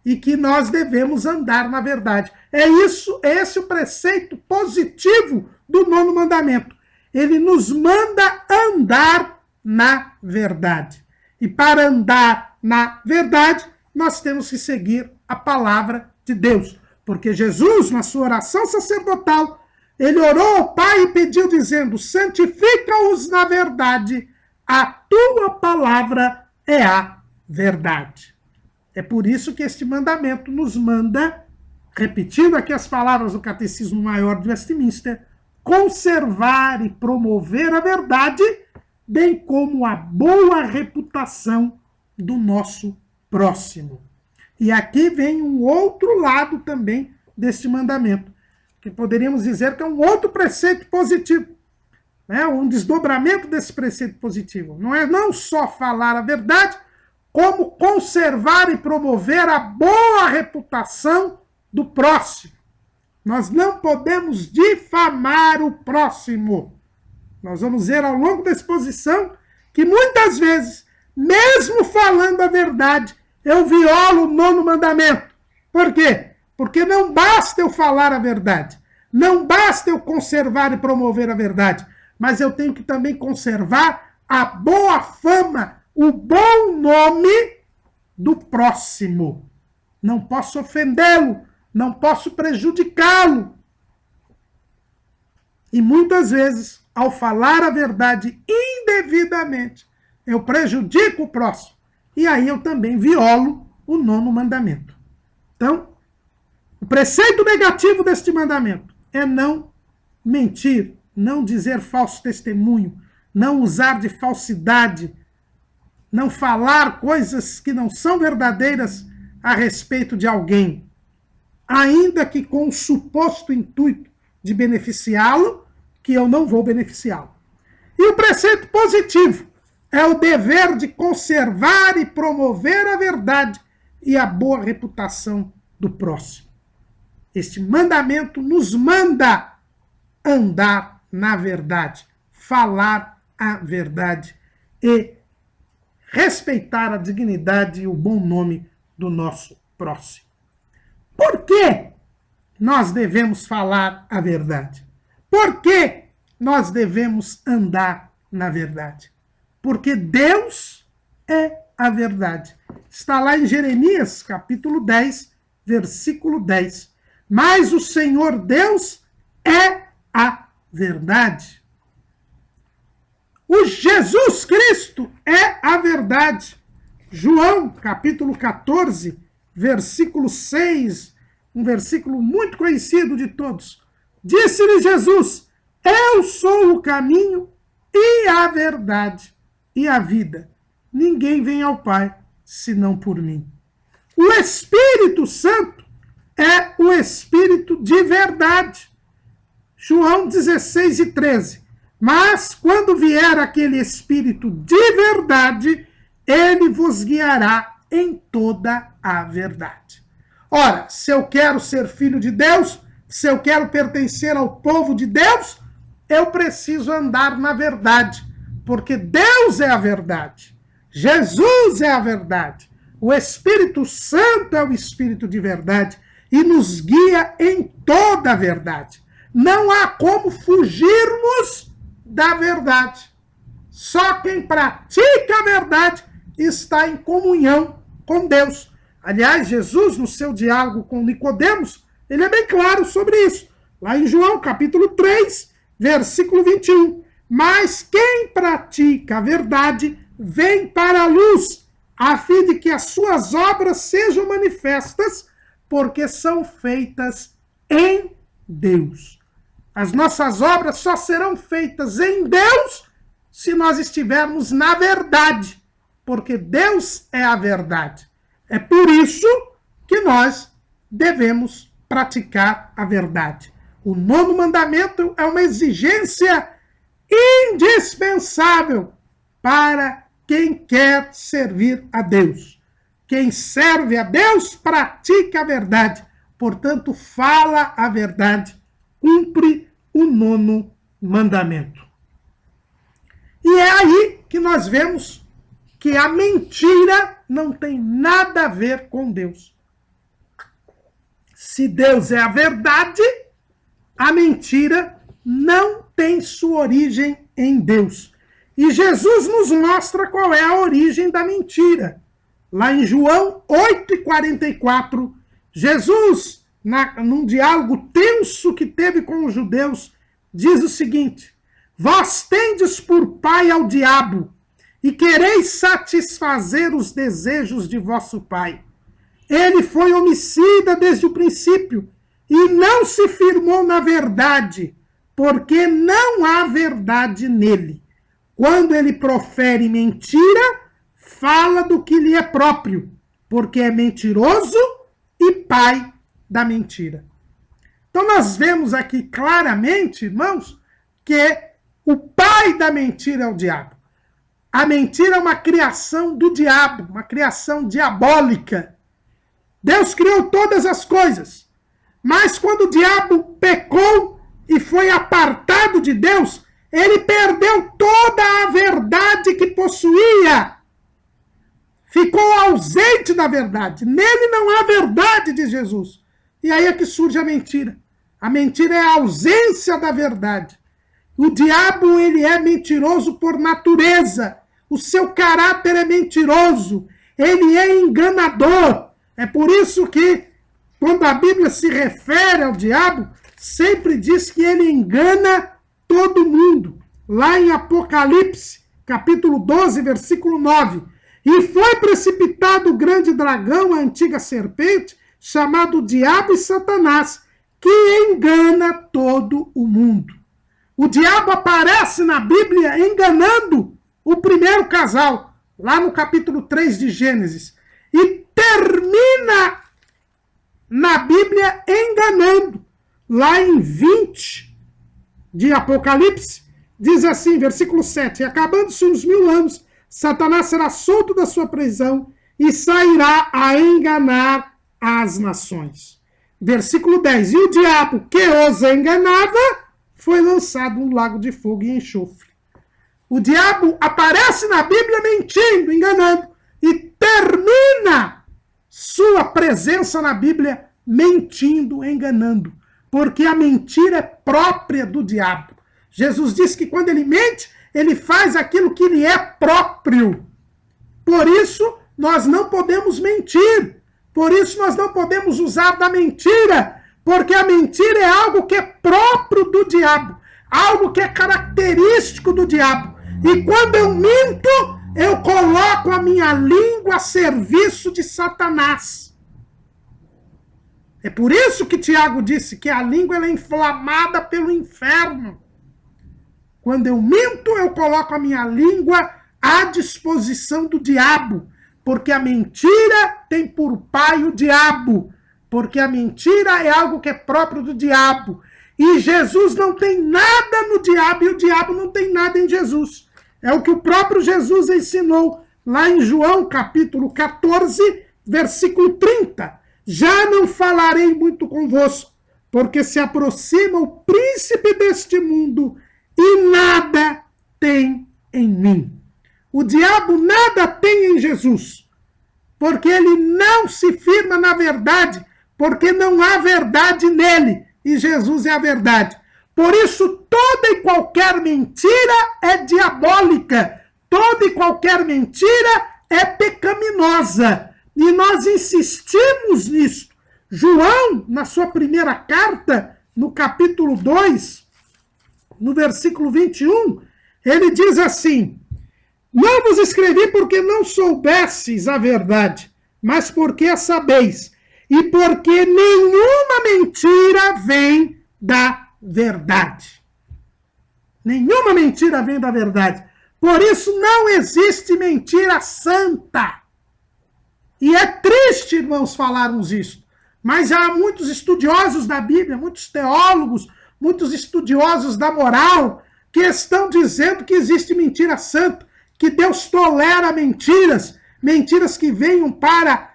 E que nós devemos andar na verdade. É esse o preceito positivo do 9º mandamento. Ele nos manda andar na verdade. E para andar na verdade, nós temos que seguir a palavra de Deus. Porque Jesus, na sua oração sacerdotal, ele orou ao Pai e pediu dizendo: santifica-os na verdade, a tua palavra é a verdade. É por isso que este mandamento nos manda, repetindo aqui as palavras do Catecismo Maior de Westminster, conservar e promover a verdade, bem como a boa reputação do nosso próximo. E aqui vem um outro lado também deste mandamento, que poderíamos dizer que é um outro preceito positivo, né? Um desdobramento desse preceito positivo. Não é não só falar a verdade, como conservar e promover a boa reputação do próximo. Nós não podemos difamar o próximo. Nós vamos ver ao longo da exposição que muitas vezes, mesmo falando a verdade, eu violo o 9º mandamento. Por quê? Porque não basta eu falar a verdade, não basta eu conservar e promover a verdade, mas eu tenho que também conservar a boa fama, o bom nome do próximo. Não posso ofendê-lo, não posso prejudicá-lo. E muitas vezes, ao falar a verdade indevidamente, eu prejudico o próximo. E aí eu também violo o 9º mandamento. Então, o preceito negativo deste mandamento é não mentir, não dizer falso testemunho, não usar de falsidade, não falar coisas que não são verdadeiras a respeito de alguém, ainda que com o suposto intuito de beneficiá-lo, que eu não vou beneficiá-lo. E o preceito positivo é o dever de conservar e promover a verdade e a boa reputação do próximo. Este mandamento nos manda andar na verdade, falar a verdade e respeitar a dignidade e o bom nome do nosso próximo. Por que nós devemos falar a verdade? Por que nós devemos andar na verdade? Porque Deus é a verdade. Está lá em Jeremias, capítulo 10, versículo 10. Mas o Senhor Deus é a verdade. O Jesus Cristo é a verdade. João, capítulo 14, versículo 6, um versículo muito conhecido de todos. Disse-lhe Jesus: eu sou o caminho e a verdade e a vida. Ninguém vem ao Pai senão por mim. O Espírito Santo é o Espírito de verdade. João 16 e 13. Mas quando vier aquele Espírito de verdade, ele vos guiará em toda a verdade. Ora, se eu quero ser filho de Deus, se eu quero pertencer ao povo de Deus, eu preciso andar na verdade, porque Deus é a verdade. Jesus é a verdade. O Espírito Santo é o Espírito de verdade e nos guia em toda a verdade. Não há como fugirmos da verdade. Só quem pratica a verdade está em comunhão com Deus. Aliás, Jesus, no seu diálogo com Nicodemos, ele é bem claro sobre isso. Lá em João, capítulo 3, versículo 21. Mas quem pratica a verdade vem para a luz, a fim de que as suas obras sejam manifestas, porque são feitas em Deus. As nossas obras só serão feitas em Deus se nós estivermos na verdade, porque Deus é a verdade. É por isso que nós devemos praticar a verdade. O 9º mandamento é uma exigência indispensável para quem quer servir a Deus. Quem serve a Deus pratica a verdade, portanto, fala a verdade, cumpre o 9º mandamento. E é aí que nós vemos que a mentira não tem nada a ver com Deus. Se Deus é a verdade, a mentira não tem sua origem em Deus. E Jesus nos mostra qual é a origem da mentira. Lá em João 8,44, Jesus, num diálogo tenso que teve com os judeus, diz o seguinte: vós tendes por pai ao diabo, e quereis satisfazer os desejos de vosso pai. Ele foi homicida desde o princípio, e não se firmou na verdade, porque não há verdade nele. Quando ele profere mentira, fala do que lhe é próprio, porque é mentiroso e pai da mentira. Então nós vemos aqui claramente, irmãos, que o pai da mentira é o diabo. A mentira é uma criação do diabo, uma criação diabólica. Deus criou todas as coisas, mas quando o diabo pecou e foi apartado de Deus, ele perdeu toda a verdade que possuía. Ficou ausente da verdade. Nele não há verdade, diz Jesus. E aí é que surge a mentira. A mentira é a ausência da verdade. O diabo, ele é mentiroso por natureza. O seu caráter é mentiroso. Ele é enganador. É por isso que, quando a Bíblia se refere ao diabo, sempre diz que ele engana todo mundo. Lá em Apocalipse, capítulo 12, versículo 9. E foi precipitado o grande dragão, a antiga serpente, chamado Diabo e Satanás, que engana todo o mundo. O diabo aparece na Bíblia enganando o primeiro casal, lá no capítulo 3 de Gênesis. E termina na Bíblia enganando. Lá em 20 de Apocalipse, diz assim, versículo 7, acabando-se uns 1000 anos, Satanás será solto da sua prisão e sairá a enganar as nações. Versículo 10, e o diabo que os enganava foi lançado no lago de fogo e enxofre. O diabo aparece na Bíblia mentindo, enganando, e termina sua presença na Bíblia mentindo, enganando, porque a mentira é própria do diabo. Jesus disse que quando ele mente, ele faz aquilo que lhe é próprio. Por isso, nós não podemos mentir. Por isso, nós não podemos usar da mentira, porque a mentira é algo que é próprio do diabo, algo que é característico do diabo. E quando eu minto, eu coloco a minha língua a serviço de Satanás. É por isso que Tiago disse que a língua ela é inflamada pelo inferno. Quando eu minto, eu coloco a minha língua à disposição do diabo, porque a mentira tem por pai o diabo, porque a mentira é algo que é próprio do diabo. E Jesus não tem nada no diabo e o diabo não tem nada em Jesus. É o que o próprio Jesus ensinou lá em João capítulo 14, versículo 30. Já não falarei muito convosco, porque se aproxima o príncipe deste mundo e nada tem em mim. O diabo nada tem em Jesus, porque ele não se firma na verdade, porque não há verdade nele, e Jesus é a verdade. Por isso, toda e qualquer mentira é diabólica, toda e qualquer mentira é pecaminosa. E nós insistimos nisso. João, na sua primeira carta, no capítulo 2, no versículo 21, ele diz assim, não vos escrevi porque não soubesses a verdade, mas porque a sabeis, e porque nenhuma mentira vem da verdade. Nenhuma mentira vem da verdade. Por isso não existe mentira santa. E é triste, irmãos, falarmos isso. Mas há muitos estudiosos da Bíblia, muitos teólogos, muitos estudiosos da moral, que estão dizendo que existe mentira santa, que Deus tolera mentiras, mentiras que venham para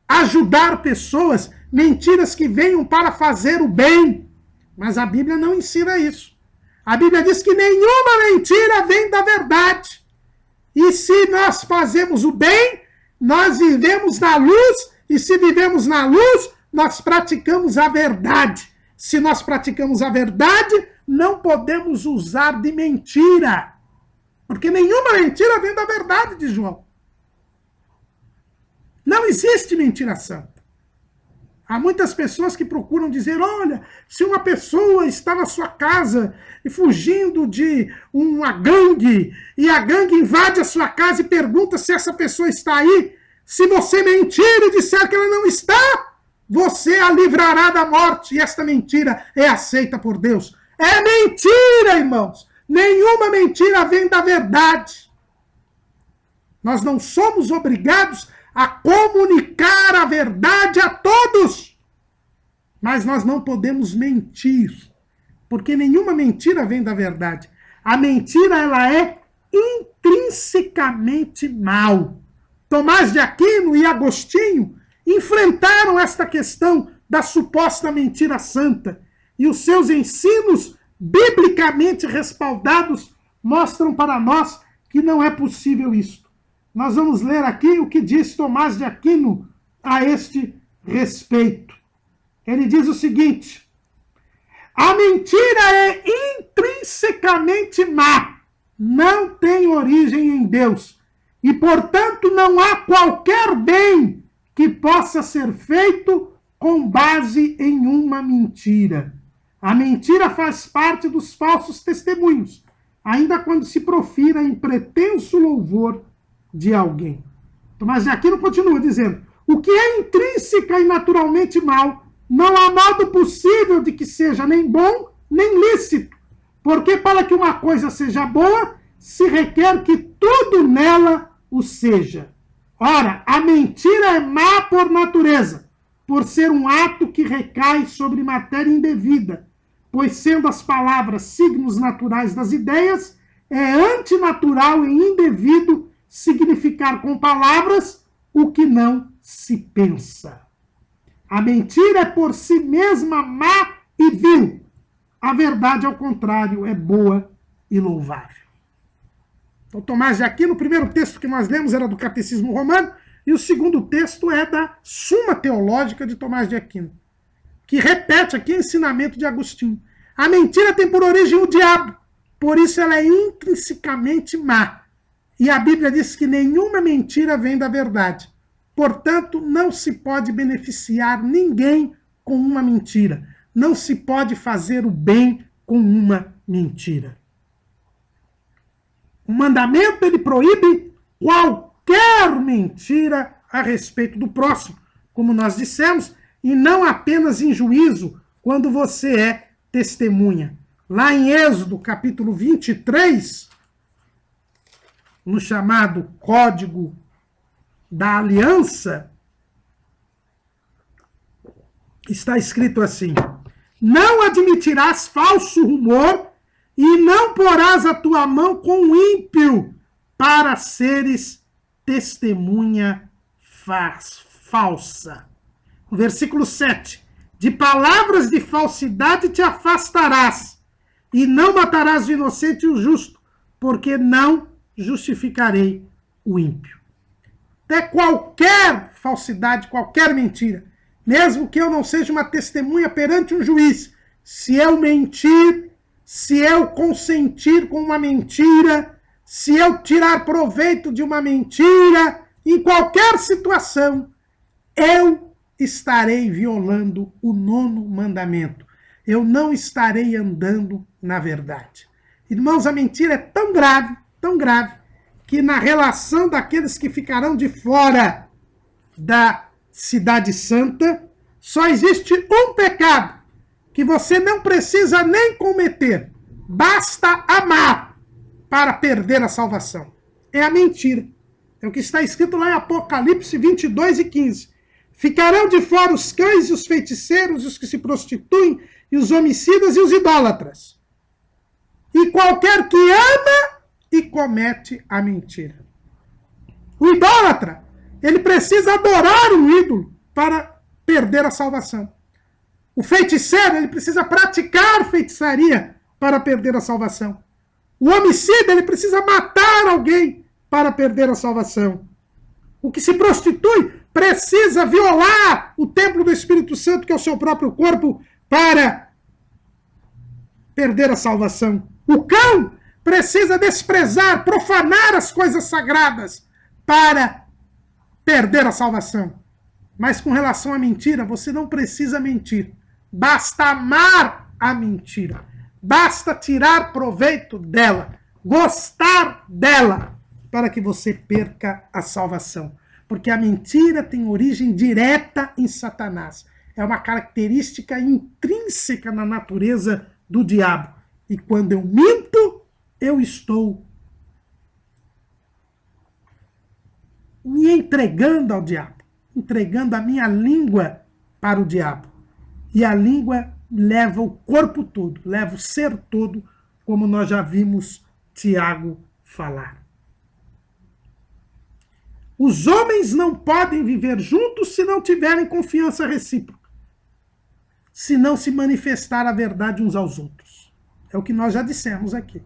ajudar pessoas, mentiras que venham para fazer o bem. Mas a Bíblia não ensina isso. A Bíblia diz que nenhuma mentira vem da verdade. E se nós fazemos o bem, nós vivemos na luz, e se vivemos na luz, nós praticamos a verdade. Se nós praticamos a verdade, não podemos usar de mentira. Porque nenhuma mentira vem da verdade, diz João. Não existe mentira santa. Há muitas pessoas que procuram dizer, olha, se uma pessoa está na sua casa e fugindo de uma gangue, e a gangue invade a sua casa e pergunta se essa pessoa está aí, se você mentir e disser que ela não está, você a livrará da morte. E esta mentira é aceita por Deus. É mentira, irmãos. Nenhuma mentira vem da verdade. Nós não somos obrigados a comunicar a verdade a todos. Mas nós não podemos mentir, porque nenhuma mentira vem da verdade. A mentira, ela é intrinsecamente mal. Tomás de Aquino e Agostinho enfrentaram esta questão da suposta mentira santa. E os seus ensinos, biblicamente respaldados, mostram para nós que não é possível isto. Nós vamos ler aqui o que diz Tomás de Aquino a este respeito. Ele diz o seguinte, a mentira é intrinsecamente má, não tem origem em Deus, e, portanto, não há qualquer bem que possa ser feito com base em uma mentira. A mentira faz parte dos falsos testemunhos, ainda quando se profira em pretenso louvor de alguém. Tomás de Aquino continua dizendo, o que é intrínseca e naturalmente mal, não há modo possível de que seja nem bom, nem lícito, Porque para que uma coisa seja boa, se requer que tudo nela o seja. Ora, a mentira é má por natureza, por ser um ato que recai sobre matéria indevida, pois sendo as palavras signos naturais das ideias, é antinatural e indevido significar com palavras o que não se pensa. A mentira é por si mesma má e vil. A verdade, ao contrário, é boa e louvável. Então, Tomás de Aquino, o primeiro texto que nós lemos era do Catecismo Romano, e o segundo texto é da Suma Teológica de Tomás de Aquino, que repete aqui o ensinamento de Agostinho. A mentira tem por origem o diabo, por isso ela é intrinsecamente má. E a Bíblia diz que nenhuma mentira vem da verdade. Portanto, não se pode beneficiar ninguém com uma mentira. Não se pode fazer o bem com uma mentira. O mandamento, ele proíbe qualquer mentira a respeito do próximo, como nós dissemos, e não apenas em juízo, quando você é testemunha. Lá em Êxodo, capítulo 23, no chamado Código da Aliança, está escrito assim: não admitirás falso rumor e não porás a tua mão com o ímpio para seres testemunha falsa. Versículo 7. De palavras de falsidade te afastarás e não matarás o inocente e o justo, porque não justificarei o ímpio. Até qualquer falsidade, qualquer mentira, mesmo que eu não seja uma testemunha perante um juiz, se eu mentir, se eu consentir com uma mentira, se eu tirar proveito de uma mentira, em qualquer situação, eu estarei violando o 9º mandamento. Eu não estarei andando na verdade. Irmãos, a mentira é tão grave, que na relação daqueles que ficarão de fora da Cidade Santa, só existe um pecado que você não precisa nem cometer. Basta amar para perder a salvação. É a mentira. É o que está escrito lá em Apocalipse 22 e 15. Ficarão de fora os cães e os feiticeiros, os que se prostituem, e os homicidas e os idólatras. E qualquer que ama e comete a mentira. O idólatra, ele precisa adorar um ídolo para perder a salvação. O feiticeiro, ele precisa praticar feitiçaria para perder a salvação. O homicida, ele precisa matar alguém para perder a salvação. O que se prostitui precisa violar o templo do Espírito Santo, que é o seu próprio corpo, para perder a salvação. O cão precisa desprezar, profanar as coisas sagradas para perder a salvação. Mas com relação à mentira, você não precisa mentir. Basta amar a mentira. Basta tirar proveito dela, gostar dela, para que você perca a salvação. Porque a mentira tem origem direta em Satanás. É uma característica intrínseca na natureza do diabo. E quando eu minto, eu estou me entregando ao diabo, entregando a minha língua para o diabo. E a língua leva o corpo todo, leva o ser todo, como nós já vimos Tiago falar. Os homens não podem viver juntos se não tiverem confiança recíproca, se não se manifestar a verdade uns aos outros. É o que nós já dissemos aqui.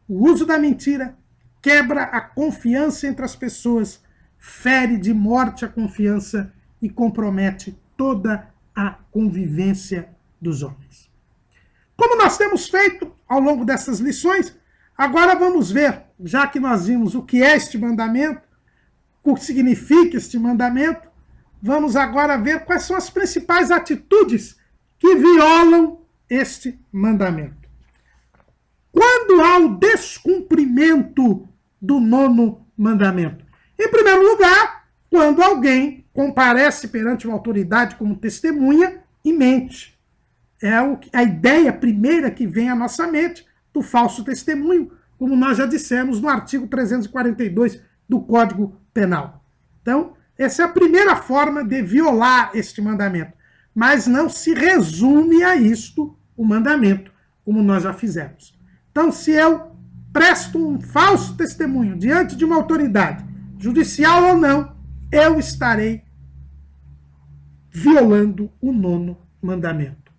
O uso da mentira quebra a confiança entre as pessoas, fere de morte a confiança e compromete toda a convivência dos homens. Como nós temos feito ao longo dessas lições, agora vamos ver, já que nós vimos o que é este mandamento, o que significa este mandamento, vamos agora ver quais são as principais atitudes que violam este mandamento. Quando há o descumprimento do 9º mandamento? Em primeiro lugar, quando alguém comparece perante uma autoridade como testemunha e mente. É a ideia primeira que vem à nossa mente do falso testemunho, como nós já dissemos no artigo 342 do Código Penal. Então, essa é a primeira forma de violar este mandamento. Mas não se resume a isto o mandamento, como nós já fizemos. Então, se eu presto um falso testemunho diante de uma autoridade, judicial ou não, eu estarei violando o 9º mandamento.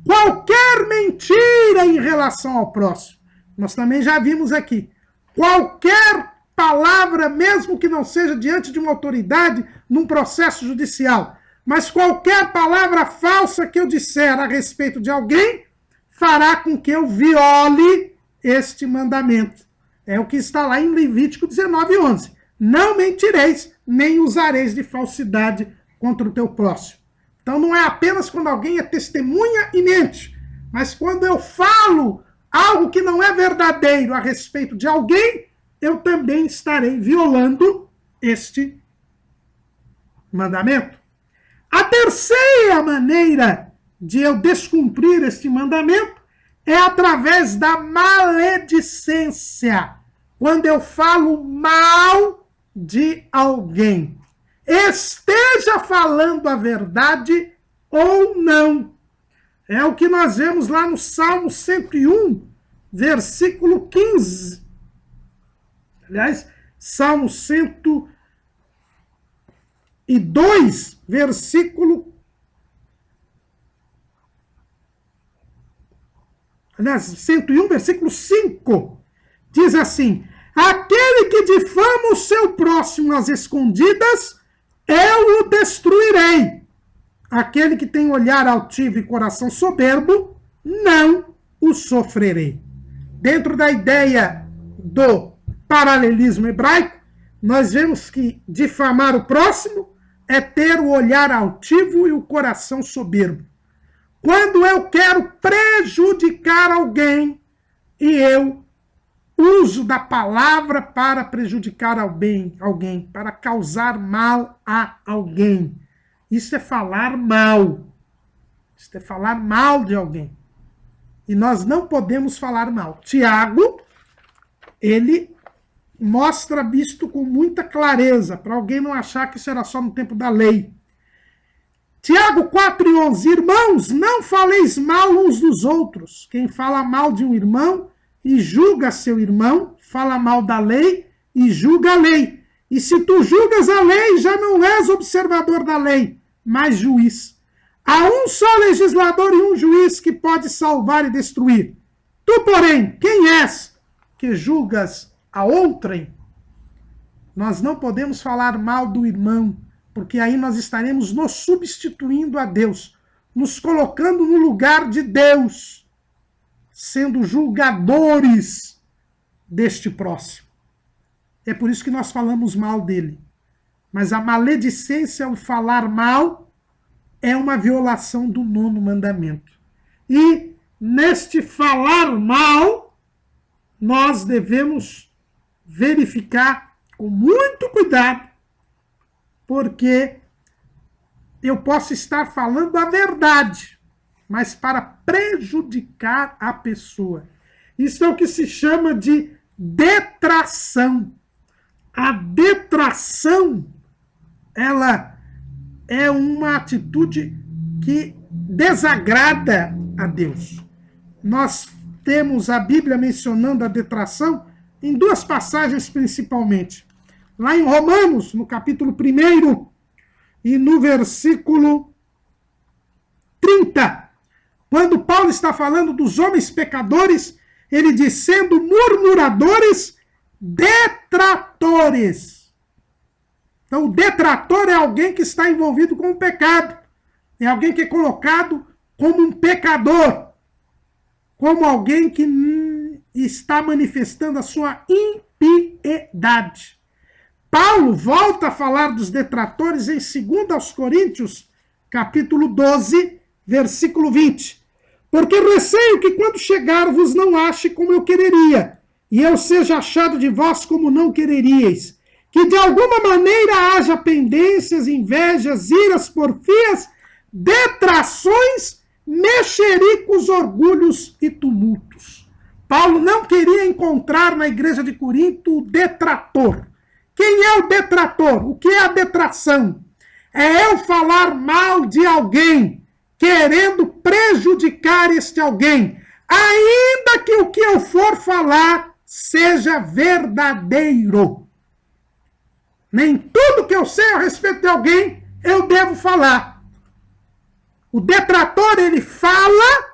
Qualquer mentira em relação ao próximo, nós também já vimos aqui, qualquer palavra, mesmo que não seja diante de uma autoridade, num processo judicial, mas qualquer palavra falsa que eu disser a respeito de alguém, fará com que eu viole este mandamento. É o que está lá em Levítico 19:11. Não mentireis, nem usareis de falsidade contra o teu próximo. Então não é apenas quando alguém é testemunha e mente, mas quando eu falo algo que não é verdadeiro a respeito de alguém, eu também estarei violando este mandamento. A terceira maneira de eu descumprir este mandamento é através da maledicência. Quando eu falo mal de alguém, esteja falando a verdade ou não. É o que nós vemos lá no Salmo 101, versículo 15. Aliás, Salmo 102, versículo... Aliás, 101, versículo 5. Diz assim: aquele que difama o seu próximo às escondidas, eu o destruirei. Aquele que tem olhar altivo e coração soberbo, não o sofrerei. Dentro da ideia do paralelismo hebraico, nós vemos que difamar o próximo é ter o olhar altivo e o coração soberbo. Quando eu quero prejudicar alguém e eu uso da palavra para prejudicar alguém, para causar mal a alguém. Isso é falar mal. Isso é falar mal de alguém. E nós não podemos falar mal. Tiago, ele mostra isto com muita clareza, para alguém não achar que isso era só no tempo da lei. Tiago 4:11, irmãos, não faleis mal uns dos outros. Quem fala mal de um irmão e julga seu irmão, fala mal da lei e julga a lei. E se tu julgas a lei, já não és observador da lei, mas juiz. Há um só legislador e um juiz que pode salvar e destruir. Tu, porém, quem és que julgas a outrem? Nós não podemos falar mal do irmão, porque aí nós estaremos nos substituindo a Deus, nos colocando no lugar de Deus, sendo julgadores deste próximo. É por isso que nós falamos mal dele. Mas a maledicência, o falar mal, é uma violação do 9º mandamento. E neste falar mal, nós devemos verificar com muito cuidado, porque eu posso estar falando a verdade, mas para prejudicar a pessoa. Isso é o que se chama de detração. A detração, ela é uma atitude que desagrada a Deus. Nós temos a Bíblia mencionando a detração em 2 passagens principalmente. Lá em Romanos, no capítulo 1 e no versículo 30, quando Paulo está falando dos homens pecadores, ele diz, sendo murmuradores, detratores. Então, o detrator é alguém que está envolvido com o pecado. É alguém que é colocado como um pecador. Como alguém que está manifestando a sua impiedade. Paulo volta a falar dos detratores em 2 Coríntios, capítulo 12, versículo 20. Porque receio que quando chegar vos não ache como eu quereria, e eu seja achado de vós como não quereríeis, que de alguma maneira haja pendências, invejas, iras, porfias, detrações, mexericos, orgulhos e tumultos. Paulo não queria encontrar na igreja de Corinto o detrator. Quem é o detrator? O que é a detração? É eu falar mal de alguém, querendo prejudicar este alguém, ainda que o que eu for falar seja verdadeiro. Nem tudo que eu sei a respeito de alguém eu devo falar. O detrator, ele fala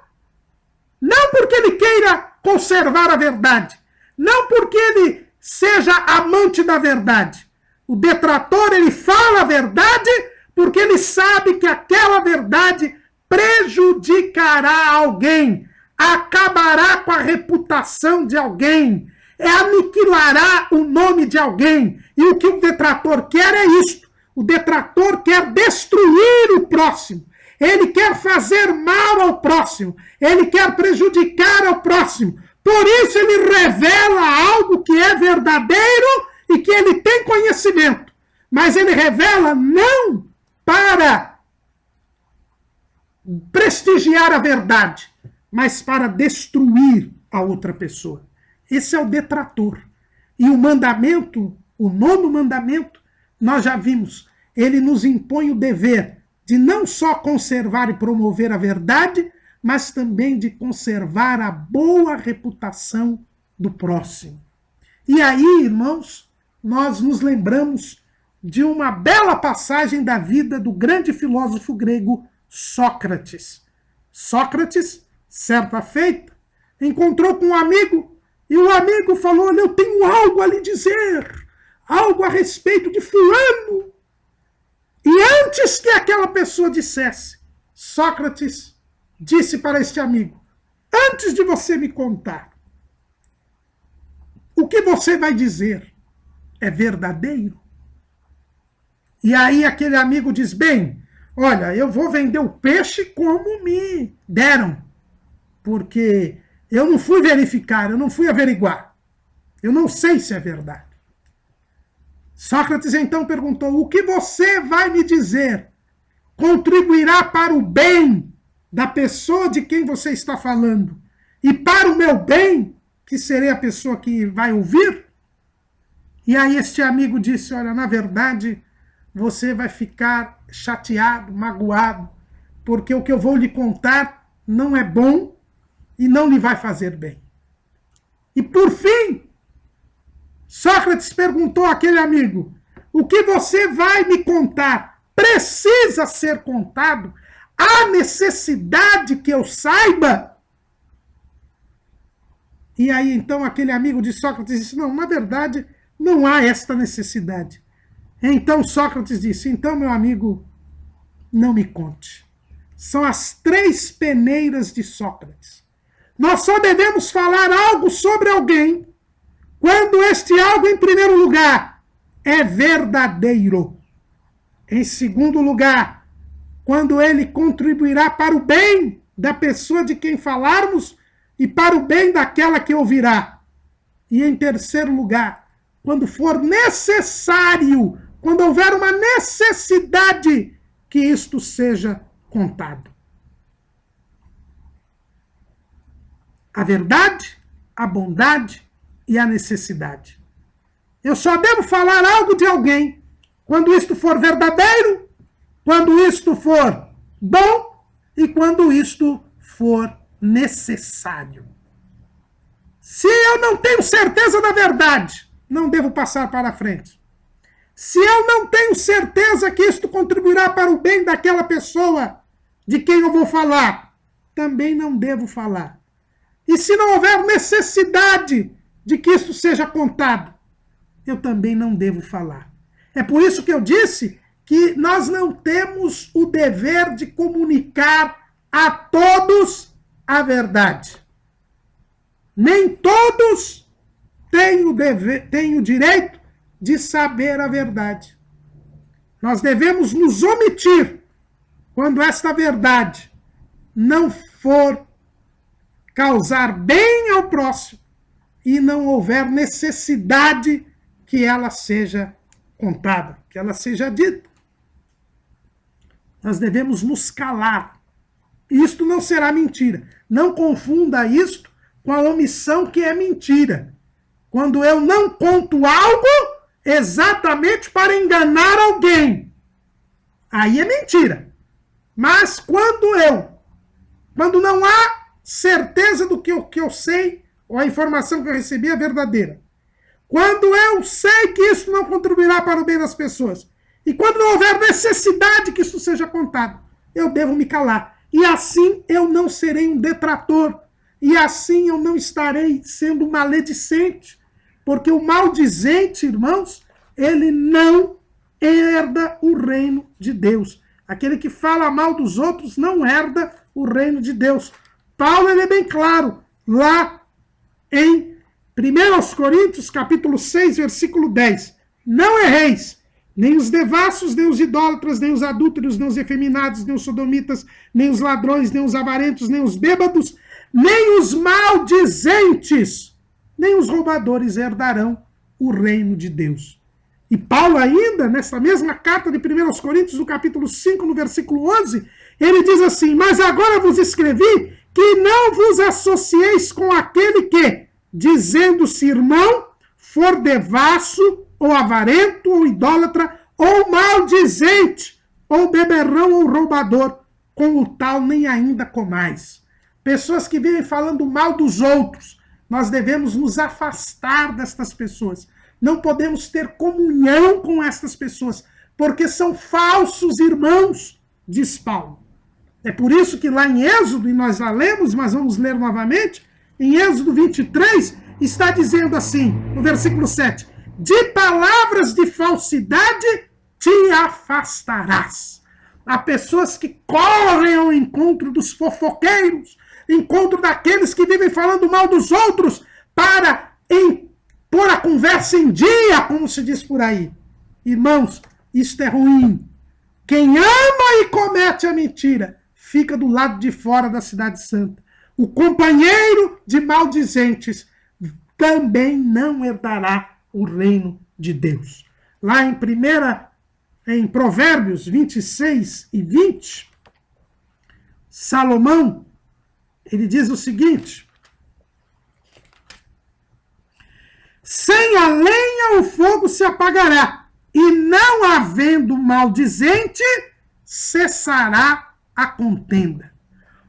não porque ele queira conservar a verdade, não porque ele seja amante da verdade. O detrator, ele fala a verdade porque ele sabe que aquela verdade prejudicará alguém, acabará com a reputação de alguém, aniquilará o nome de alguém. E o que o detrator quer é isto. O detrator quer destruir o próximo. Ele quer fazer mal ao próximo. Ele quer prejudicar ao próximo. Por isso ele revela algo que é verdadeiro e que ele tem conhecimento. Mas ele revela não para prestigiar a verdade, mas para destruir a outra pessoa. Esse é o detrator. E o mandamento, o 9º mandamento, nós já vimos, ele nos impõe o dever de não só conservar e promover a verdade, mas também de conservar a boa reputação do próximo. E aí, irmãos, nós nos lembramos de uma bela passagem da vida do grande filósofo grego Sócrates. Sócrates, certa feita, encontrou com um amigo, e o amigo falou: olha, eu tenho algo a lhe dizer, algo a respeito de fulano. E antes que aquela pessoa dissesse, Sócrates disse para este amigo: antes de você me contar, o que você vai dizer é verdadeiro? E aí aquele amigo diz: bem, olha, eu vou vender o peixe como me deram, porque eu não fui verificar, eu não fui averiguar. Eu não sei se é verdade. Sócrates então perguntou: o que você vai me dizer contribuirá para o bem da pessoa de quem você está falando e para o meu bem, que serei a pessoa que vai ouvir? E aí este amigo disse: olha, na verdade, você vai ficar chateado, magoado, porque o que eu vou lhe contar não é bom e não lhe vai fazer bem. E por fim, Sócrates perguntou àquele amigo: o que você vai me contar precisa ser contado? Há necessidade que eu saiba? E aí então aquele amigo de Sócrates disse: não, na verdade não há esta necessidade. Então Sócrates disse: então, meu amigo, não me conte. São as 3 peneiras de Sócrates. Nós só devemos falar algo sobre alguém quando este algo, em primeiro lugar, é verdadeiro. Em segundo lugar, quando ele contribuirá para o bem da pessoa de quem falarmos e para o bem daquela que ouvirá. E em terceiro lugar, quando for necessário, quando houver uma necessidade, que isto seja contado. A verdade, a bondade e a necessidade. Eu só devo falar algo de alguém quando isto for verdadeiro, quando isto for bom e quando isto for necessário. Se eu não tenho certeza da verdade, não devo passar para a frente. Se eu não tenho certeza que isto contribuirá para o bem daquela pessoa de quem eu vou falar, também não devo falar. E se não houver necessidade de que isto seja contado, eu também não devo falar. É por isso que eu disse que nós não temos o dever de comunicar a todos a verdade. Nem todos têm o direito de saber a verdade. Nós devemos nos omitir quando esta verdade não for causar bem ao próximo e não houver necessidade que ela seja contada, que ela seja dita. Nós devemos nos calar. Isto não será mentira. Não confunda isto com a omissão, que é mentira. Quando eu não conto algo exatamente para enganar alguém, aí é mentira. Mas quando não há certeza do que eu sei, ou a informação que eu recebi é verdadeira, quando eu sei que isso não contribuirá para o bem das pessoas, e quando não houver necessidade que isso seja contado, eu devo me calar. E assim eu não serei um detrator, e assim eu não estarei sendo maledicente, porque o maldizente, irmãos, ele não herda o reino de Deus. Aquele que fala mal dos outros não herda o reino de Deus. Paulo, ele é bem claro, lá em 1 Coríntios, capítulo 6, versículo 10. Não erreis, nem os devassos, nem os idólatras, nem os adúlteros, nem os efeminados, nem os sodomitas, nem os ladrões, nem os avarentos, nem os bêbados, nem os maldizentes, nem os roubadores herdarão o reino de Deus. E Paulo ainda, nessa mesma carta de 1 Coríntios, no capítulo 5, no versículo 11, ele diz assim: mas agora vos escrevi que não vos associeis com aquele que, dizendo-se irmão, for devasso, ou avarento, ou idólatra, ou maldizente, ou beberrão, ou roubador, com o tal nem ainda comais. Pessoas que vivem falando mal dos outros, nós devemos nos afastar destas pessoas. Não podemos ter comunhão com estas pessoas, porque são falsos irmãos, diz Paulo. É por isso que lá em Êxodo, e nós já lemos, mas vamos ler novamente, em Êxodo 23, está dizendo assim, no versículo 7, de palavras de falsidade te afastarás. Há pessoas que correm ao encontro dos fofoqueiros, encontro daqueles que vivem falando mal dos outros, para pôr a conversa em dia, como se diz por aí. Irmãos, isto é ruim. Quem ama e comete a mentira, fica do lado de fora da cidade santa. O companheiro de maldizentes também não herdará o reino de Deus. Lá em Provérbios 26 e 20, Salomão, ele diz o seguinte: sem a lenha o fogo se apagará, e não havendo maldizente, cessará a contenda.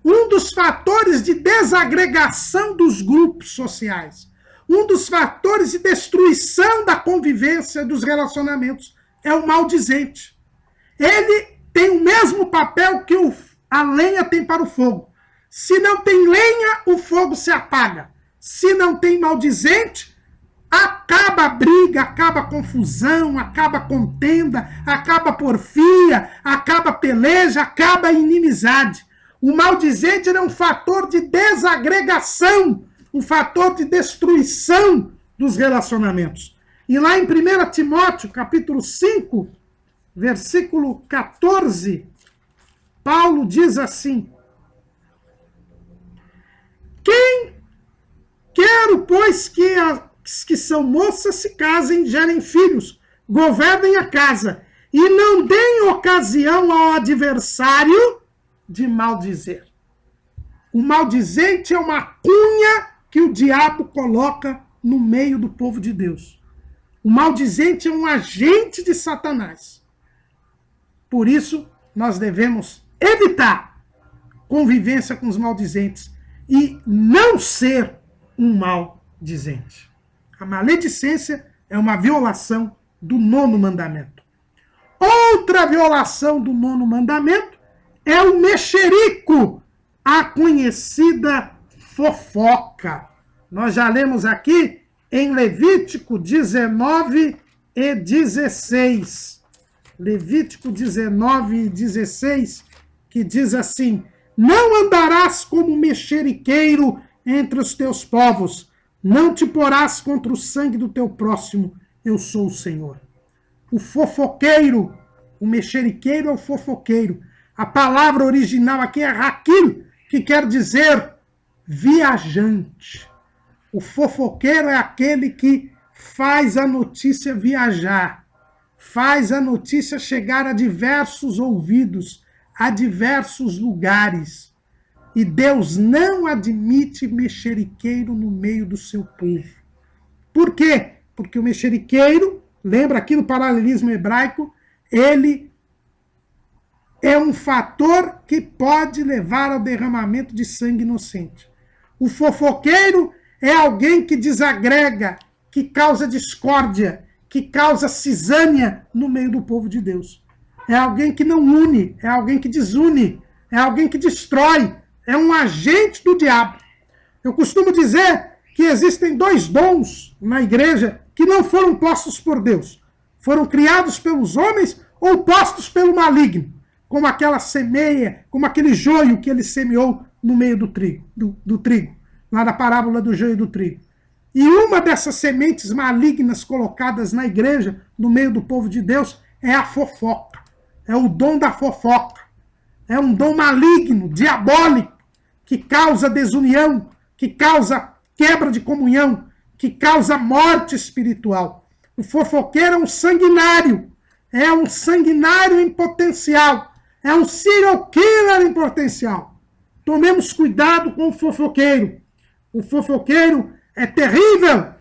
Um dos fatores de desagregação dos grupos sociais, um dos fatores de destruição da convivência, dos relacionamentos, é o maldizente. Ele tem o mesmo papel que a lenha tem para o fogo. Se não tem lenha, o fogo se apaga. Se não tem maldizente, acaba a briga, acaba a confusão, acaba a contenda, acaba a porfia, acaba a peleja, acaba a inimizade. O maldizente é um fator de desagregação, um fator de destruição dos relacionamentos. E lá em 1 Timóteo, capítulo 5, versículo 14, Paulo diz assim: quero, pois, que as que são moças se casem, gerem filhos, governem a casa, e não deem ocasião ao adversário de maldizer. O maldizente é uma cunha que o diabo coloca no meio do povo de Deus. O maldizente é um agente de Satanás. Por isso, nós devemos evitar convivência com os maldizentes e não ser um maldizente. A maledicência é uma violação do 9º mandamento. Outra violação do 9º mandamento é o mexerico, a conhecida fofoca. Nós já lemos aqui em Levítico 19 e 16. Levítico 19 e 16, que diz assim: não andarás como mexeriqueiro entre os teus povos, não te porás contra o sangue do teu próximo, eu sou o Senhor. O fofoqueiro, o mexeriqueiro é o fofoqueiro. A palavra original aqui é raquil, que quer dizer viajante. O fofoqueiro é aquele que faz a notícia viajar, faz a notícia chegar a diversos ouvidos, a diversos lugares. E Deus não admite mexeriqueiro no meio do seu povo. Por quê? Porque o mexeriqueiro, lembra aqui no paralelismo hebraico, ele é um fator que pode levar ao derramamento de sangue inocente. O fofoqueiro é alguém que desagrega, que causa discórdia, que causa cisânia no meio do povo de Deus. É alguém que não une, é alguém que desune, é alguém que destrói, é um agente do diabo. Eu costumo dizer que existem 2 dons na igreja que não foram postos por Deus. Foram criados pelos homens ou postos pelo maligno, como aquela semeia, como aquele joio que ele semeou no meio do trigo, lá na parábola do joio e do trigo. E uma dessas sementes malignas colocadas na igreja, no meio do povo de Deus, é a fofoca. É o dom da fofoca. É um dom maligno, diabólico, que causa desunião, que causa quebra de comunhão, que causa morte espiritual. O fofoqueiro é um sanguinário em potencial, é um serial killer em potencial. Tomemos cuidado com o fofoqueiro. O fofoqueiro é terrível.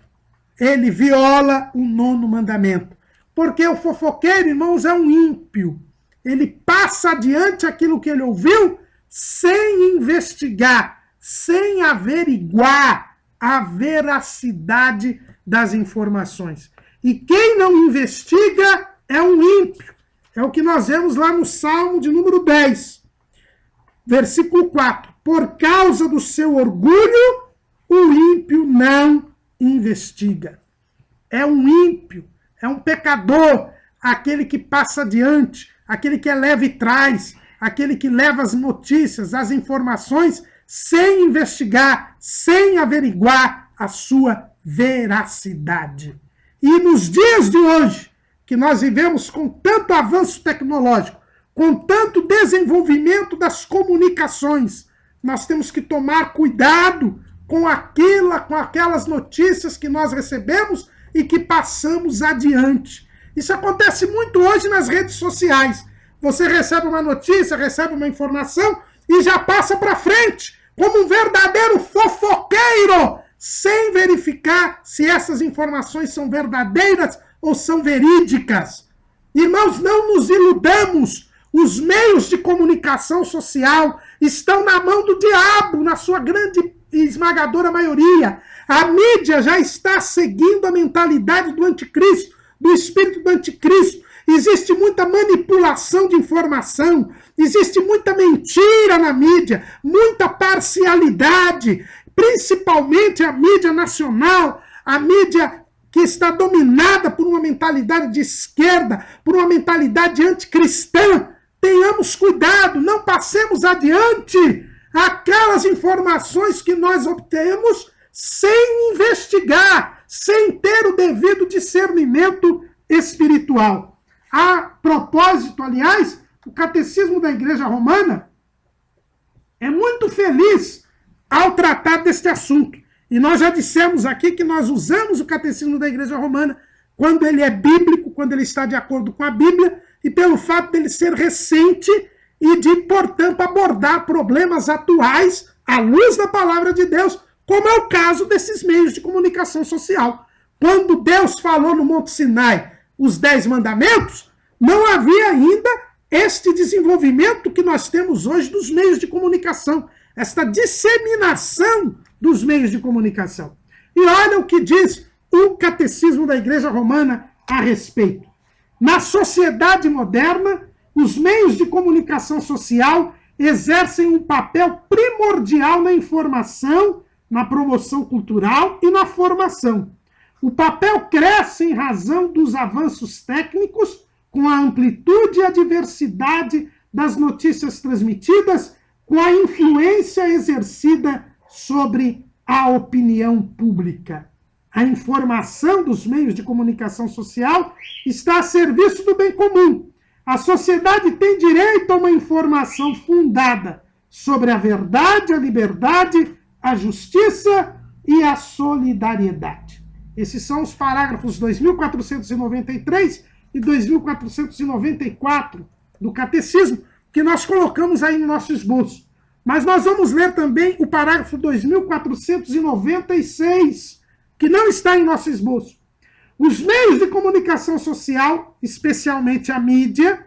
Ele viola o 9º mandamento. Porque o fofoqueiro, irmãos, é um ímpio. Ele passa adiante aquilo que ele ouviu sem investigar, sem averiguar a veracidade das informações. E quem não investiga é um ímpio. É o que nós vemos lá no Salmo de número 10, versículo 4. Por causa do seu orgulho, o ímpio não investiga. É um ímpio, é um pecador, aquele que passa adiante, aquele que é leve e traz, aquele que leva as notícias, as informações, sem investigar, sem averiguar a sua veracidade. E nos dias de hoje, que nós vivemos com tanto avanço tecnológico, com tanto desenvolvimento das comunicações, nós temos que tomar cuidado com aquelas notícias que nós recebemos e que passamos adiante. Isso acontece muito hoje nas redes sociais. Você recebe uma notícia, recebe uma informação e já passa para frente, como um verdadeiro fofoqueiro, sem verificar se essas informações são verdadeiras ou são verídicas. Irmãos, não nos iludamos. Os meios de comunicação social estão na mão do diabo, na sua grande e esmagadora maioria. A mídia já está seguindo a mentalidade do anticristo, do espírito do anticristo. Existe muita manipulação de informação, existe muita mentira na mídia, muita parcialidade, principalmente a mídia nacional, a mídia que está dominada por uma mentalidade de esquerda, por uma mentalidade anticristã. Tenhamos cuidado, não passemos adiante aquelas informações que nós obtemos sem investigar, sem ter o devido discernimento espiritual. A propósito, aliás, o Catecismo da Igreja Romana é muito feliz ao tratar deste assunto. E nós já dissemos aqui que nós usamos o Catecismo da Igreja Romana quando ele é bíblico, quando ele está de acordo com a Bíblia, e pelo fato dele ser recente e de, portanto, abordar problemas atuais à luz da palavra de Deus, como é o caso desses meios de comunicação social. Quando Deus falou no Monte Sinai os 10 mandamentos, não havia ainda este desenvolvimento que nós temos hoje dos meios de comunicação, esta disseminação dos meios de comunicação. E olha o que diz o Catecismo da Igreja Romana a respeito. Na sociedade moderna, os meios de comunicação social exercem um papel primordial na informação, na promoção cultural e na formação. O papel cresce em razão dos avanços técnicos, com a amplitude e a diversidade das notícias transmitidas, com a influência exercida sobre a opinião pública. A informação dos meios de comunicação social está a serviço do bem comum. A sociedade tem direito a uma informação fundada sobre a verdade, a liberdade, a justiça e a solidariedade. Esses são os parágrafos 2493 e 2494 do Catecismo, que nós colocamos aí no nosso esboço. Mas nós vamos ler também o parágrafo 2496, que não está em nosso esboço. Os meios de comunicação social, especialmente a mídia,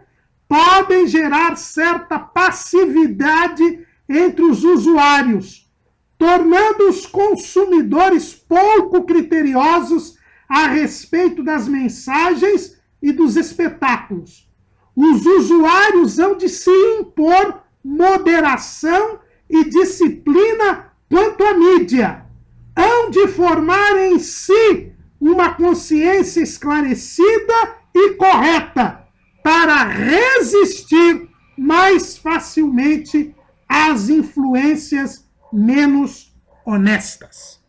podem gerar certa passividade entre os usuários, tornando os consumidores pouco criteriosos a respeito das mensagens e dos espetáculos. Os usuários hão de se impor moderação e disciplina quanto à mídia, hão de formar em si uma consciência esclarecida e correta para resistir mais facilmente às influências menos honestas.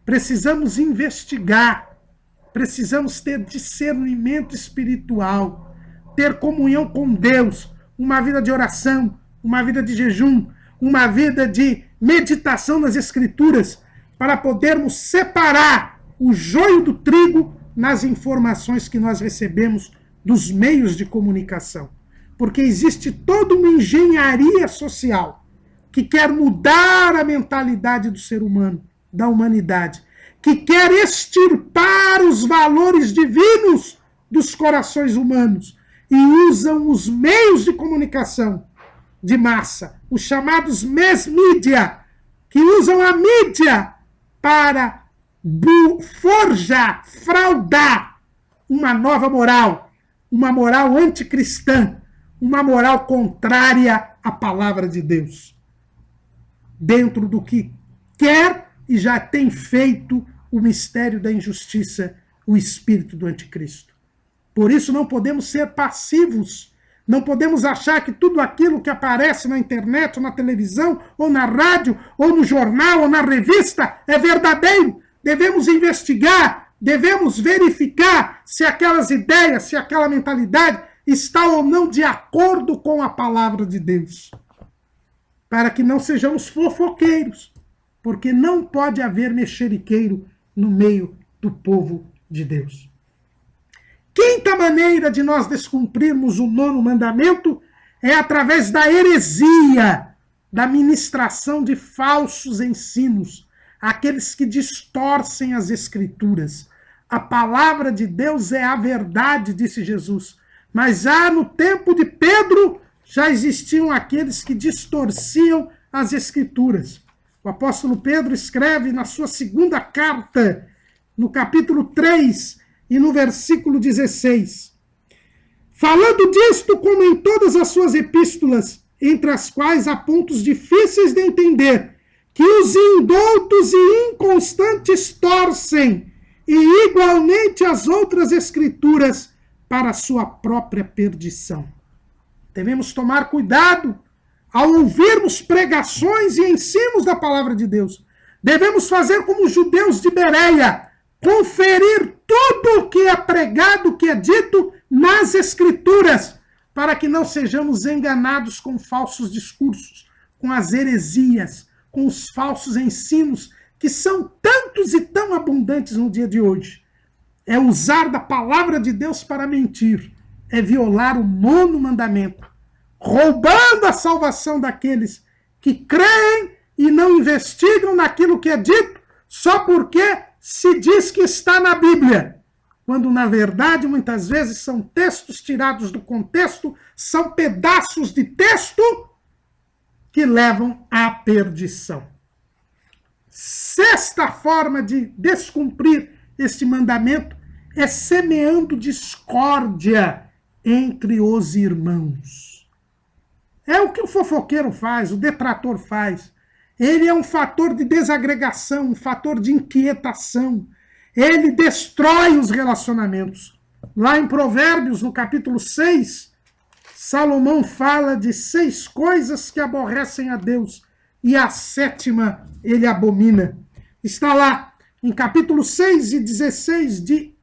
Precisamos investigar, precisamos ter discernimento espiritual, ter comunhão com Deus, uma vida de oração, uma vida de jejum, uma vida de meditação nas Escrituras, para podermos separar o joio do trigo nas informações que nós recebemos dos meios de comunicação. Porque existe toda uma engenharia social que quer mudar a mentalidade do ser humano, da humanidade, que quer extirpar os valores divinos dos corações humanos e usam os meios de comunicação de massa, os chamados mass media, que usam a mídia para forjar, fraudar uma nova moral, uma moral anticristã, uma moral contrária à palavra de Deus, dentro do que quer e já tem feito o mistério da injustiça, o espírito do anticristo. Por isso não podemos ser passivos, não podemos achar que tudo aquilo que aparece na internet, ou na televisão, ou na rádio, ou no jornal, ou na revista é verdadeiro. Devemos investigar, devemos verificar se aquelas ideias, se aquela mentalidade está ou não de acordo com a palavra de Deus. Para que não sejamos fofoqueiros, porque não pode haver mexeriqueiro no meio do povo de Deus. Quinta maneira de nós descumprirmos o 9º mandamento é através da heresia, da ministração de falsos ensinos, aqueles que distorcem as Escrituras. A palavra de Deus é a verdade, disse Jesus. Mas já no tempo de Pedro, já existiam aqueles que distorciam as Escrituras. O apóstolo Pedro escreve na sua segunda carta, no capítulo 3, e no versículo 16. Falando disto, como em todas as suas epístolas, entre as quais há pontos difíceis de entender, que os indoutos e inconstantes torcem, e igualmente as outras escrituras, para a sua própria perdição. Devemos tomar cuidado ao ouvirmos pregações e ensinos da palavra de Deus. Devemos fazer como os judeus de Bereia, conferir tudo o que é pregado, o que é dito nas Escrituras, para que não sejamos enganados com falsos discursos, com as heresias, com os falsos ensinos, que são tantos e tão abundantes no dia de hoje. É usar da palavra de Deus para mentir, é violar o 9º mandamento, roubando a salvação daqueles que creem e não investigam naquilo que é dito, só porque se diz que está na Bíblia, quando na verdade muitas vezes são textos tirados do contexto, são pedaços de texto que levam à perdição. Sexta forma de descumprir este mandamento é semeando discórdia entre os irmãos. É o que o fofoqueiro faz, o detrator faz. Ele é um fator de desagregação, um fator de inquietação. Ele destrói os relacionamentos. Lá em Provérbios, no capítulo 6, Salomão fala de 6 coisas que aborrecem a Deus, e a 7ª ele abomina. Está lá, em capítulo 6 e 16 de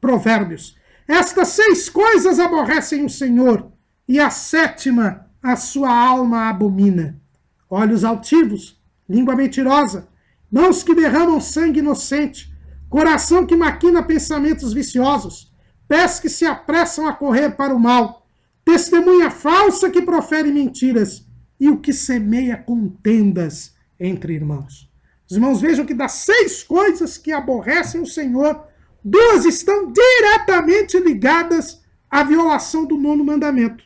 Provérbios. Estas 6 coisas aborrecem o Senhor, e a 7ª a sua alma abomina. Olhos altivos, língua mentirosa, mãos que derramam sangue inocente, coração que maquina pensamentos viciosos, pés que se apressam a correr para o mal, testemunha falsa que profere mentiras, e o que semeia contendas entre irmãos. Os irmãos vejam que das 6 coisas que aborrecem o Senhor, 2 estão diretamente ligadas à violação do 9º mandamento.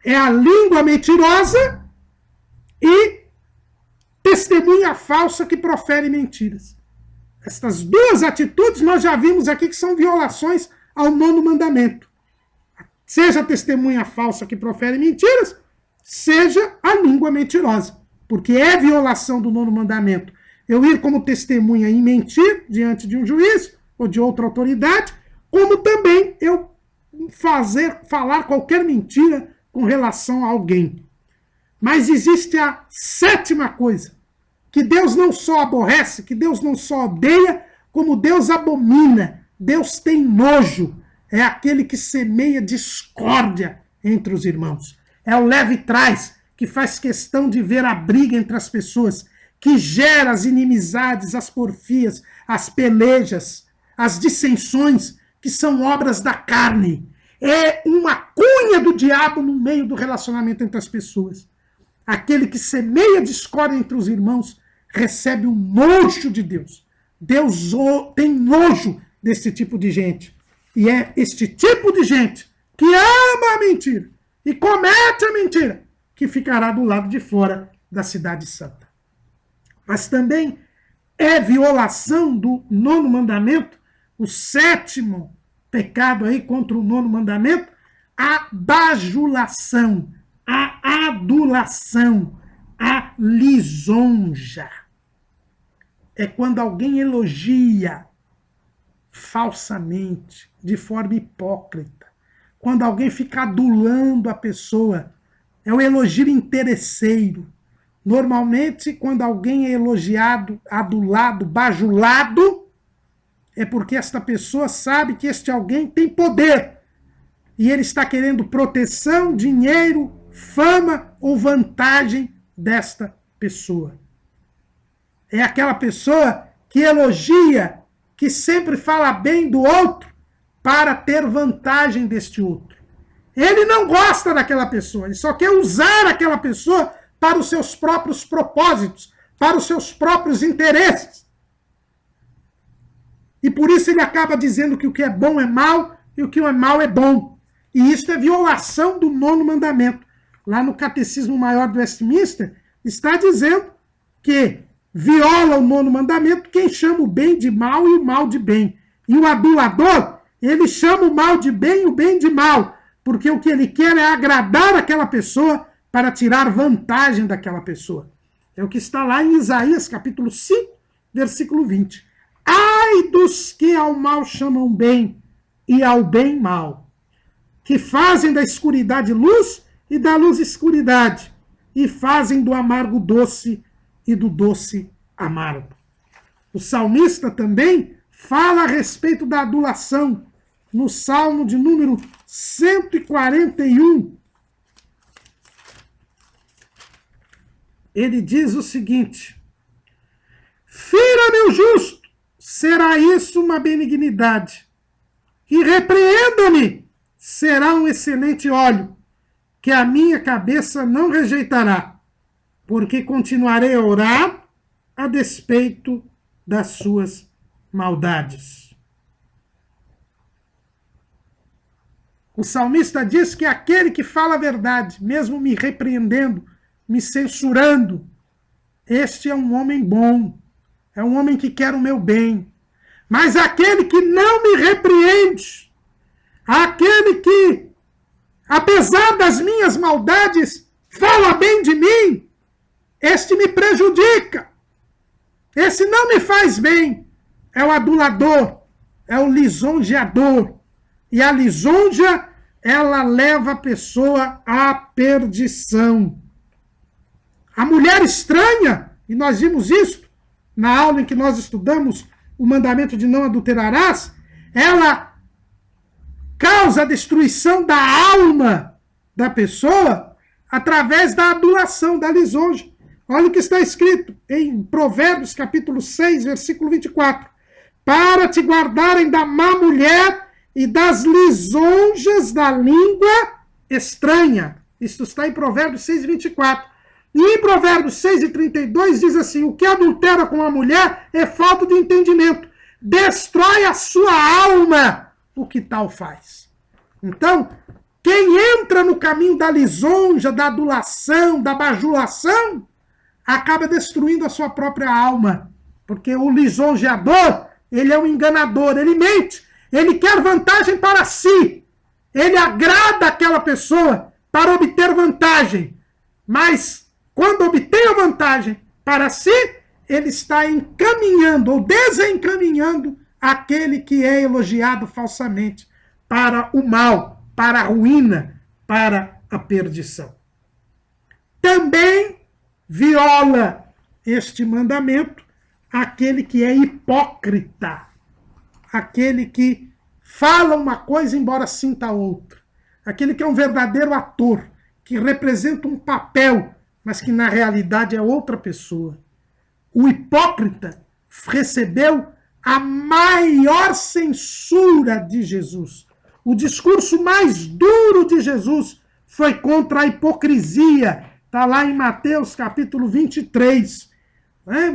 É a língua mentirosa e testemunha falsa que profere mentiras. Estas 2 atitudes nós já vimos aqui que são violações ao 9º mandamento. Seja a testemunha falsa que profere mentiras, seja a língua mentirosa. Porque é violação do 9º mandamento eu ir como testemunha e mentir diante de um juiz ou de outra autoridade, como também eu falar qualquer mentira com relação a alguém. Mas existe a 7ª coisa, que Deus não só aborrece, que Deus não só odeia, como Deus abomina, Deus tem nojo. É aquele que semeia discórdia entre os irmãos. É o leva e traz, que faz questão de ver a briga entre as pessoas, que gera as inimizades, as porfias, as pelejas, as dissensões, que são obras da carne. É uma cunha do diabo no meio do relacionamento entre as pessoas. Aquele que semeia discórdia entre os irmãos recebe o nojo de Deus. Deus tem nojo desse tipo de gente. E é este tipo de gente que ama a mentira e comete a mentira que ficará do lado de fora da cidade santa. Mas também é violação do 9º mandamento, o 7º pecado aí contra o 9º mandamento, a bajulação, a adulação, a lisonja. É quando alguém elogia falsamente, de forma hipócrita. Quando alguém fica adulando a pessoa, é o elogio interesseiro. Normalmente, quando alguém é elogiado, adulado, bajulado, é porque esta pessoa sabe que este alguém tem poder. E ele está querendo proteção, dinheiro, fama ou vantagem desta pessoa. É aquela pessoa que elogia, que sempre fala bem do outro para ter vantagem deste outro. Ele não gosta daquela pessoa, ele só quer usar aquela pessoa para os seus próprios propósitos, para os seus próprios interesses. E por isso ele acaba dizendo que o que é bom é mal e o que é mal é bom. E isso é violação do 9º mandamento. Lá no Catecismo Maior do Westminster está dizendo que viola o 9º mandamento quem chama o bem de mal e o mal de bem. E o adulador, ele chama o mal de bem e o bem de mal, porque o que ele quer é agradar aquela pessoa para tirar vantagem daquela pessoa. É o que está lá em Isaías, capítulo 5, versículo 20. Ai dos que ao mal chamam bem e ao bem mal, que fazem da escuridade luz e da luz escuridade, e fazem do amargo doce e do doce amargo. O salmista também fala a respeito da adulação, no Salmo de número 141. Ele diz o seguinte: fira-me o justo, será isso uma benignidade, e repreenda-me, será um excelente óleo, que a minha cabeça não rejeitará, porque continuarei a orar a despeito das suas maldades. O salmista diz que aquele que fala a verdade, mesmo me repreendendo, me censurando, este é um homem bom, é um homem que quer o meu bem. Mas aquele que não me repreende, aquele que, apesar das minhas maldades, fala bem de mim, este me prejudica. Esse não me faz bem. É o adulador, é o lisonjeador. E a lisonja, ela leva a pessoa à perdição. A mulher estranha, e nós vimos isso na aula em que nós estudamos o mandamento de não adulterarás, ela causa a destruição da alma da pessoa através da adulação, da lisonja. Olha o que está escrito em Provérbios, capítulo 6, versículo 24. Para te guardarem da má mulher e das lisonjas da língua estranha. Isto está em Provérbios 6, 24. E em Provérbios 6:32 diz assim: o que adultera com a mulher é falta de entendimento. Destrói a sua alma o que tal faz. Então, quem entra no caminho da lisonja, da adulação, da bajulação, acaba destruindo a sua própria alma. Porque o lisonjeador, ele é um enganador, ele mente, ele quer vantagem para si. Ele agrada aquela pessoa para obter vantagem. Mas, quando obtém a vantagem para si, ele está encaminhando ou desencaminhando aquele que é elogiado falsamente para o mal, para a ruína, para a perdição. Também viola este mandamento aquele que é hipócrita, aquele que fala uma coisa embora sinta outra, aquele que é um verdadeiro ator, que representa um papel, mas que na realidade é outra pessoa. O hipócrita recebeu a maior censura de Jesus. O discurso mais duro de Jesus foi contra a hipocrisia. Está lá em Mateus capítulo 23.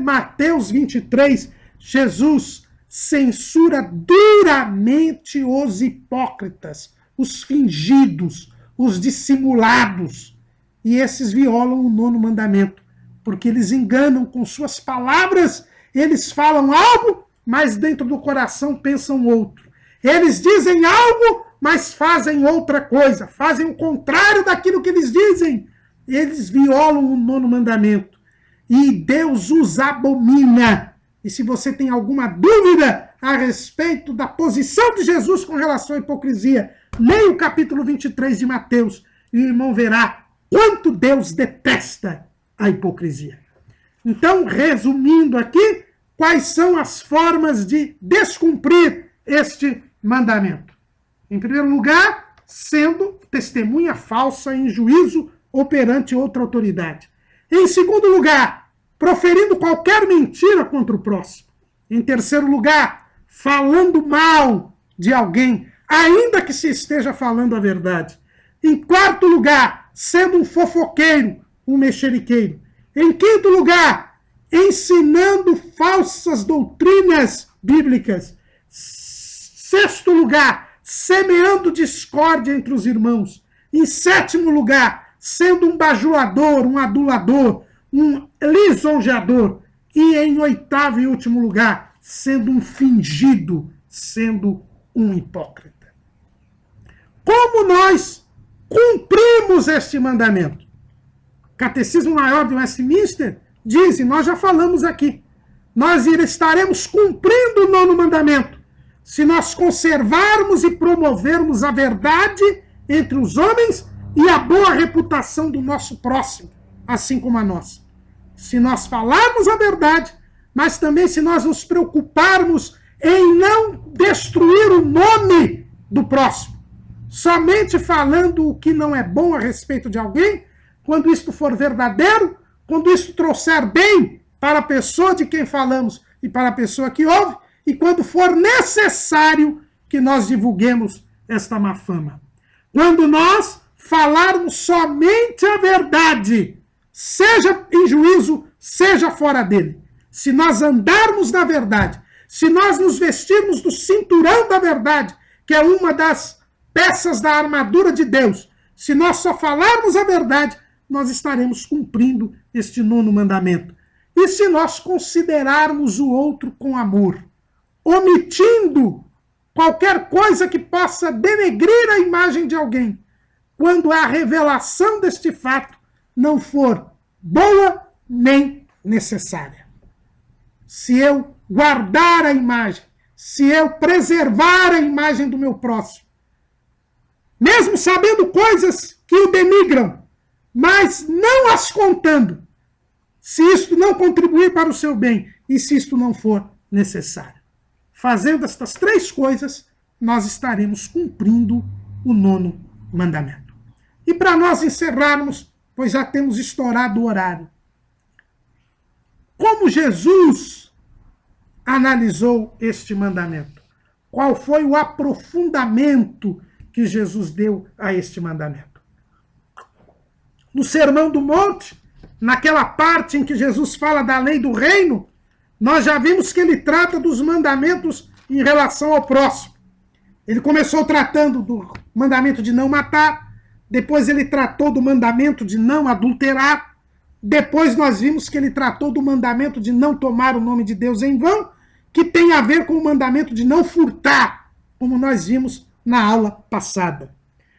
Mateus 23, Jesus censura duramente os hipócritas, os fingidos, os dissimulados. E esses violam o 9º mandamento, porque eles enganam com suas palavras, eles falam algo, mas dentro do coração pensam outro. Eles dizem algo, mas fazem outra coisa, fazem o contrário daquilo que eles dizem. Eles violam o 9º mandamento. E Deus os abomina. E se você tem alguma dúvida a respeito da posição de Jesus com relação à hipocrisia, leia o capítulo 23 de Mateus e o irmão verá quanto Deus detesta a hipocrisia. Então, resumindo aqui, quais são as formas de descumprir este mandamento? Em primeiro lugar, sendo testemunha falsa em juízo ou perante outra autoridade. Em segundo lugar, proferindo qualquer mentira contra o próximo. Em terceiro lugar, falando mal de alguém, ainda que se esteja falando a verdade. Em quarto lugar, sendo um fofoqueiro, um mexeriqueiro. Em quinto lugar, ensinando falsas doutrinas bíblicas. Sexto lugar, semeando discórdia entre os irmãos. Em sétimo lugar, sendo um bajulador, um adulador, um lisonjeador. E em oitavo e último lugar, sendo um fingido, sendo um hipócrita. Como nós cumprimos este mandamento? O Catecismo Maior de Westminster diz, e nós já falamos aqui, nós estaremos cumprindo o 9º mandamento se nós conservarmos e promovermos a verdade entre os homens e a boa reputação do nosso próximo, assim como a nossa. Se nós falarmos a verdade, mas também se nós nos preocuparmos em não destruir o nome do próximo, somente falando o que não é bom a respeito de alguém, quando isto for verdadeiro, quando isto trouxer bem para a pessoa de quem falamos e para a pessoa que ouve, e quando for necessário que nós divulguemos esta má fama. Quando nós falarmos somente a verdade, seja em juízo, seja fora dele. Se nós andarmos na verdade, se nós nos vestirmos do cinturão da verdade, que é uma das peças da armadura de Deus, se nós só falarmos a verdade, nós estaremos cumprindo este 9º mandamento. E se nós considerarmos o outro com amor, omitindo qualquer coisa que possa denegrir a imagem de alguém, quando a revelação deste fato não for boa nem necessária. Se eu guardar a imagem, se eu preservar a imagem do meu próximo, mesmo sabendo coisas que o denigram, mas não as contando, se isto não contribuir para o seu bem e se isto não for necessário. Fazendo estas 3 coisas, nós estaremos cumprindo o 9º mandamento. E para nós encerrarmos, pois já temos estourado o horário, como Jesus analisou este mandamento? Qual foi o aprofundamento que Jesus deu a este mandamento? No Sermão do Monte, naquela parte em que Jesus fala da lei do reino, nós já vimos que ele trata dos mandamentos em relação ao próximo. Ele começou tratando do mandamento de não matar, depois ele tratou do mandamento de não adulterar, depois nós vimos que ele tratou do mandamento de não tomar o nome de Deus em vão, que tem a ver com o mandamento de não furtar, como nós vimos na aula passada.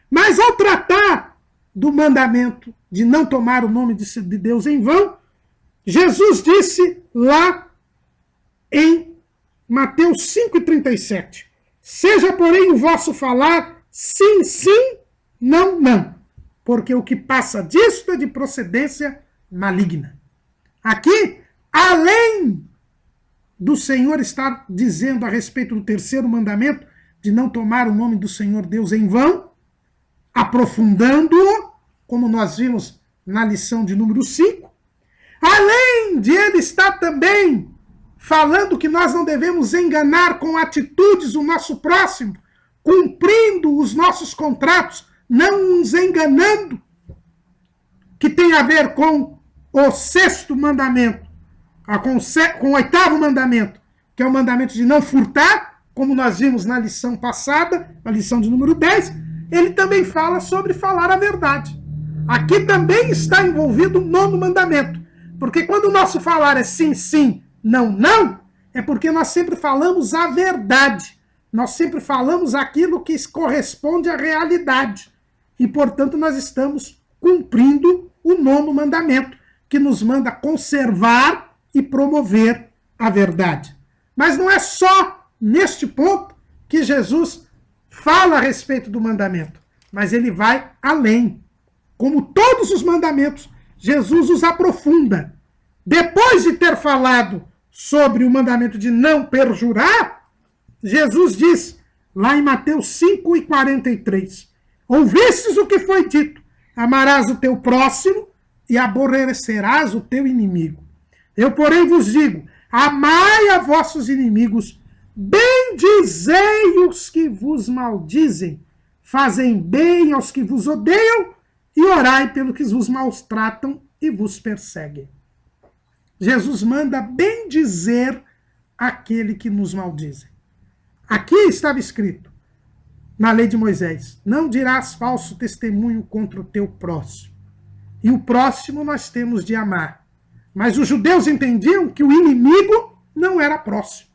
Mas ao tratar do mandamento de não tomar o nome de Deus em vão, Jesus disse lá em Mateus 5,37, seja, porém, o vosso falar sim, sim, não, não, porque o que passa disto é de procedência maligna. Aqui, além do Senhor estar dizendo a respeito do terceiro mandamento, de não tomar o nome do Senhor Deus em vão, aprofundando-o, como nós vimos na lição de número 5, além de ele estar também falando que nós não devemos enganar com atitudes o nosso próximo, cumprindo os nossos contratos, não nos enganando, que tem a ver com o sexto mandamento, com o oitavo mandamento, que é o mandamento de não furtar, como nós vimos na lição passada, na lição de número 10, ele também fala sobre falar a verdade. Aqui também está envolvido o nono mandamento, porque quando o nosso falar é sim, sim, não, não, é porque nós sempre falamos a verdade, nós sempre falamos aquilo que corresponde à realidade, e portanto nós estamos cumprindo o nono mandamento, que nos manda conservar e promover a verdade. Mas não é só neste ponto que Jesus fala a respeito do mandamento, mas ele vai além. Como todos os mandamentos, Jesus os aprofunda. Depois de ter falado sobre o mandamento de não perjurar, Jesus diz, lá em Mateus 5,43, ouvistes o que foi dito, amarás o teu próximo e aborrecerás o teu inimigo. Eu, porém, vos digo, amai a vossos inimigos, bendizei os que vos maldizem, fazem bem aos que vos odeiam e orai pelo que vos maltratam e vos perseguem. Jesus manda bendizer aquele que nos maldize. Aqui estava escrito, na lei de Moisés, não dirás falso testemunho contra o teu próximo. E o próximo nós temos de amar. Mas os judeus entendiam que o inimigo não era próximo.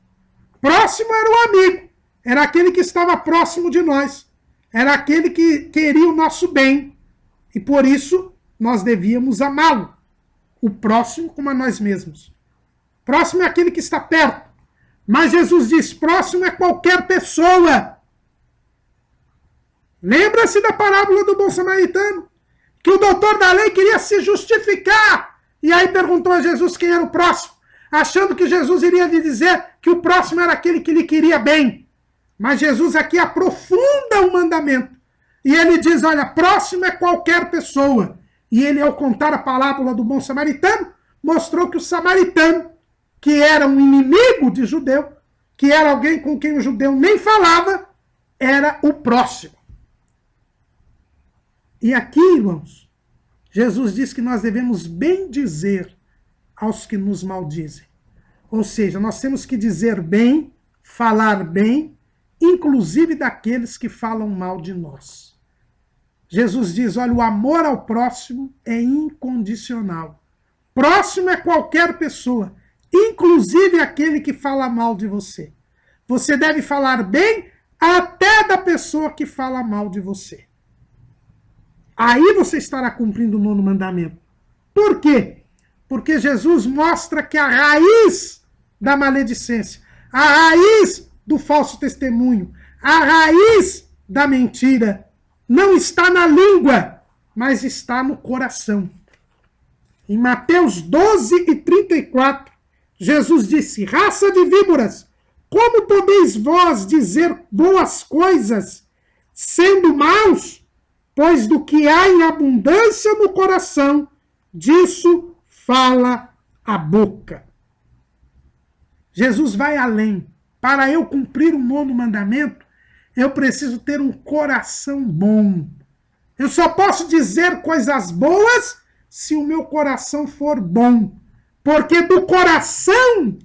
Próximo era o amigo, era aquele que estava próximo de nós, era aquele que queria o nosso bem. E por isso nós devíamos amá-lo. O próximo como a nós mesmos. Próximo é aquele que está perto. Mas Jesus diz, próximo é qualquer pessoa. Lembra-se da parábola do bom samaritano? Que o doutor da lei queria se justificar. E aí perguntou a Jesus quem era o próximo, achando que Jesus iria lhe dizer que o próximo era aquele que lhe queria bem. Mas Jesus aqui aprofunda o mandamento. E ele diz, olha, próximo é qualquer pessoa. E ele, ao contar a parábola do bom samaritano, mostrou que o samaritano, que era um inimigo de judeu, que era alguém com quem o judeu nem falava, era o próximo. E aqui, irmãos, Jesus diz que nós devemos bendizer aos que nos maldizem. Ou seja, nós temos que dizer bem, falar bem, inclusive daqueles que falam mal de nós. Jesus diz, olha, o amor ao próximo é incondicional. Próximo é qualquer pessoa, inclusive aquele que fala mal de você. Você deve falar bem até da pessoa que fala mal de você. Aí você estará cumprindo o nono mandamento. Por quê? Porque Jesus mostra que a raiz da maledicência, a raiz do falso testemunho, a raiz da mentira, não está na língua, mas está no coração. Em Mateus 12:34, Jesus disse, raça de víboras, como podeis vós dizer boas coisas, sendo maus? Pois do que há em abundância no coração, disso fala a boca. Jesus vai além. Para eu cumprir o nono mandamento, eu preciso ter um coração bom. Eu só posso dizer coisas boas se o meu coração for bom. Porque do coração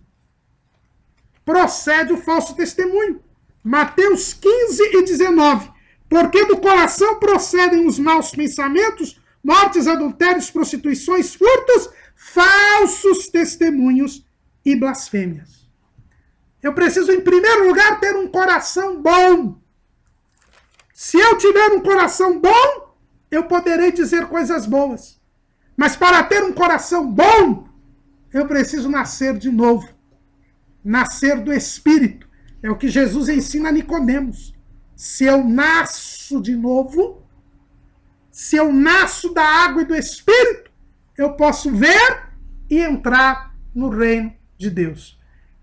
procede o falso testemunho. Mateus 15 e 19. Porque do coração procedem os maus pensamentos, mortes, adultérios, prostituições, furtos, falsos testemunhos e blasfêmias. Eu preciso, em primeiro lugar, ter um coração bom. Se eu tiver um coração bom, eu poderei dizer coisas boas. Mas para ter um coração bom, eu preciso nascer de novo. Nascer do Espírito. É o que Jesus ensina a Nicodemos. Se eu nasço de novo, se eu nasço da água e do Espírito, eu posso ver e entrar no reino de Deus.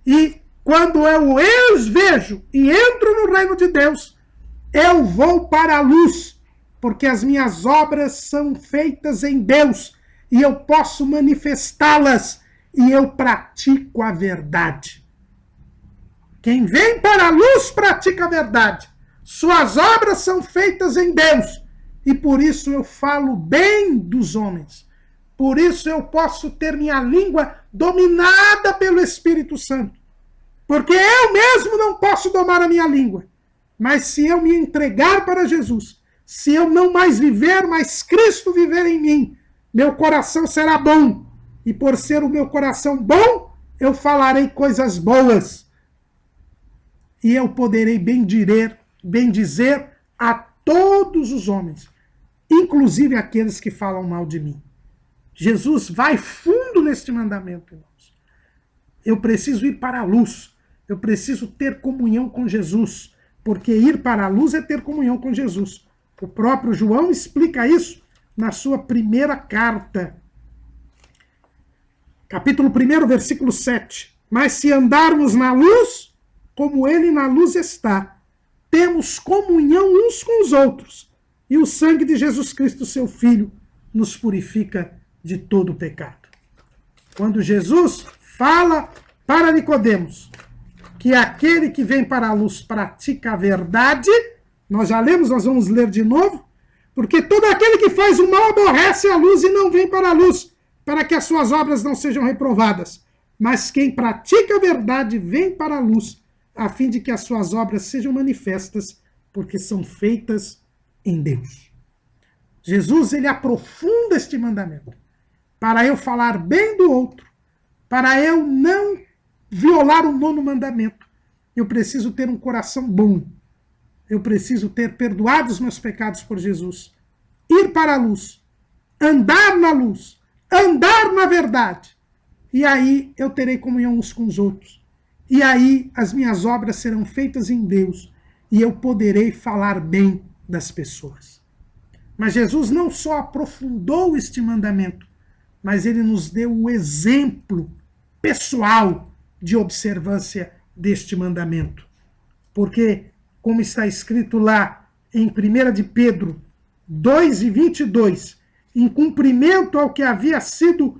E quando eu vejo e entro no reino de Deus, eu vou para a luz, porque as minhas obras são feitas em Deus e eu posso manifestá-las e eu pratico a verdade. Quem vem para a luz pratica a verdade. Suas obras são feitas em Deus e por isso eu falo bem dos homens. Por isso eu posso ter minha língua dominada pelo Espírito Santo. Porque eu mesmo não posso domar a minha língua. Mas se eu me entregar para Jesus, se eu não mais viver, mas Cristo viver em mim, meu coração será bom. E por ser o meu coração bom, eu falarei coisas boas. E eu poderei bem dizer a todos os homens, inclusive aqueles que falam mal de mim. Jesus vai fundo neste mandamento, irmãos. Eu preciso ir para a luz. Eu preciso ter comunhão com Jesus. Porque ir para a luz é ter comunhão com Jesus. O próprio João explica isso na sua primeira carta. Capítulo 1, versículo 7. Mas se andarmos na luz, como ele na luz está, temos comunhão uns com os outros. E o sangue de Jesus Cristo, seu Filho, nos purifica de todo o pecado. Quando Jesus fala para Nicodemos que aquele que vem para a luz pratica a verdade, nós já lemos, nós vamos ler de novo, porque todo aquele que faz o mal aborrece a luz e não vem para a luz, para que as suas obras não sejam reprovadas. Mas quem pratica a verdade vem para a luz, a fim de que as suas obras sejam manifestas, porque são feitas em Deus. Jesus, ele aprofunda este mandamento, para eu falar bem do outro, para eu não violar o 9º mandamento. Eu preciso ter um coração bom. Eu preciso ter perdoado os meus pecados por Jesus. Ir para a luz. Andar na luz. Andar na verdade. E aí eu terei comunhão uns com os outros. E aí as minhas obras serão feitas em Deus. E eu poderei falar bem das pessoas. Mas Jesus não só aprofundou este mandamento, mas ele nos deu o exemplo pessoal de observância deste mandamento. Porque, como está escrito lá em 1 de Pedro 2 e 22, em cumprimento ao que havia sido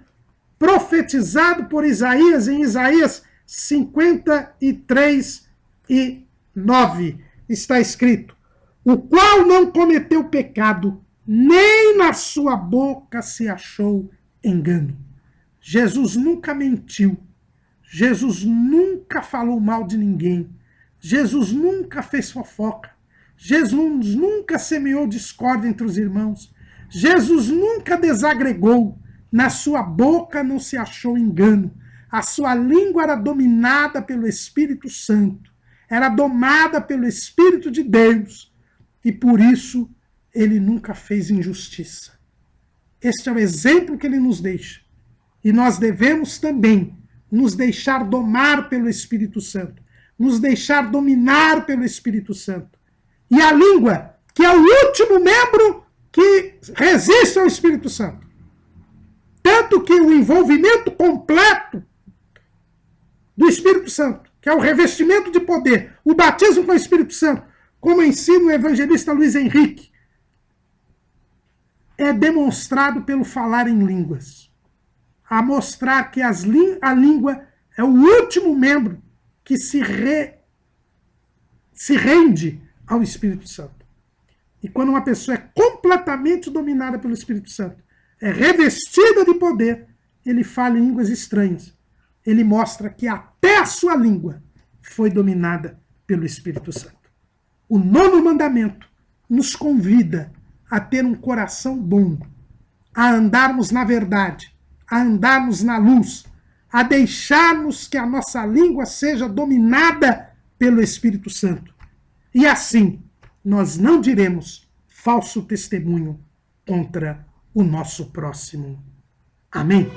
profetizado por Isaías, em Isaías 53 e 9, está escrito: o qual não cometeu pecado, nem na sua boca se achou engano. Jesus nunca mentiu. Jesus nunca falou mal de ninguém. Jesus nunca fez fofoca. Jesus nunca semeou discórdia entre os irmãos. Jesus nunca desagregou. Na sua boca não se achou engano. A sua língua era dominada pelo Espírito Santo. Era domada pelo Espírito de Deus. E por isso ele nunca fez injustiça. Este é o exemplo que ele nos deixa. E nós devemos também nos deixar domar pelo Espírito Santo, nos deixar dominar pelo Espírito Santo. E a língua, que é o último membro que resiste ao Espírito Santo. Tanto que o envolvimento completo do Espírito Santo, que é o revestimento de poder, o batismo com o Espírito Santo, como ensina o evangelista Luiz Henrique, é demonstrado pelo falar em línguas. A mostrar que a língua é o último membro que se rende ao Espírito Santo. E quando uma pessoa é completamente dominada pelo Espírito Santo, é revestida de poder, ele fala em línguas estranhas. Ele mostra que até a sua língua foi dominada pelo Espírito Santo. O 9º mandamento nos convida a ter um coração bom, a andarmos na verdade, a andarmos na luz, a deixarmos que a nossa língua seja dominada pelo Espírito Santo. E assim, nós não diremos falso testemunho contra o nosso próximo. Amém?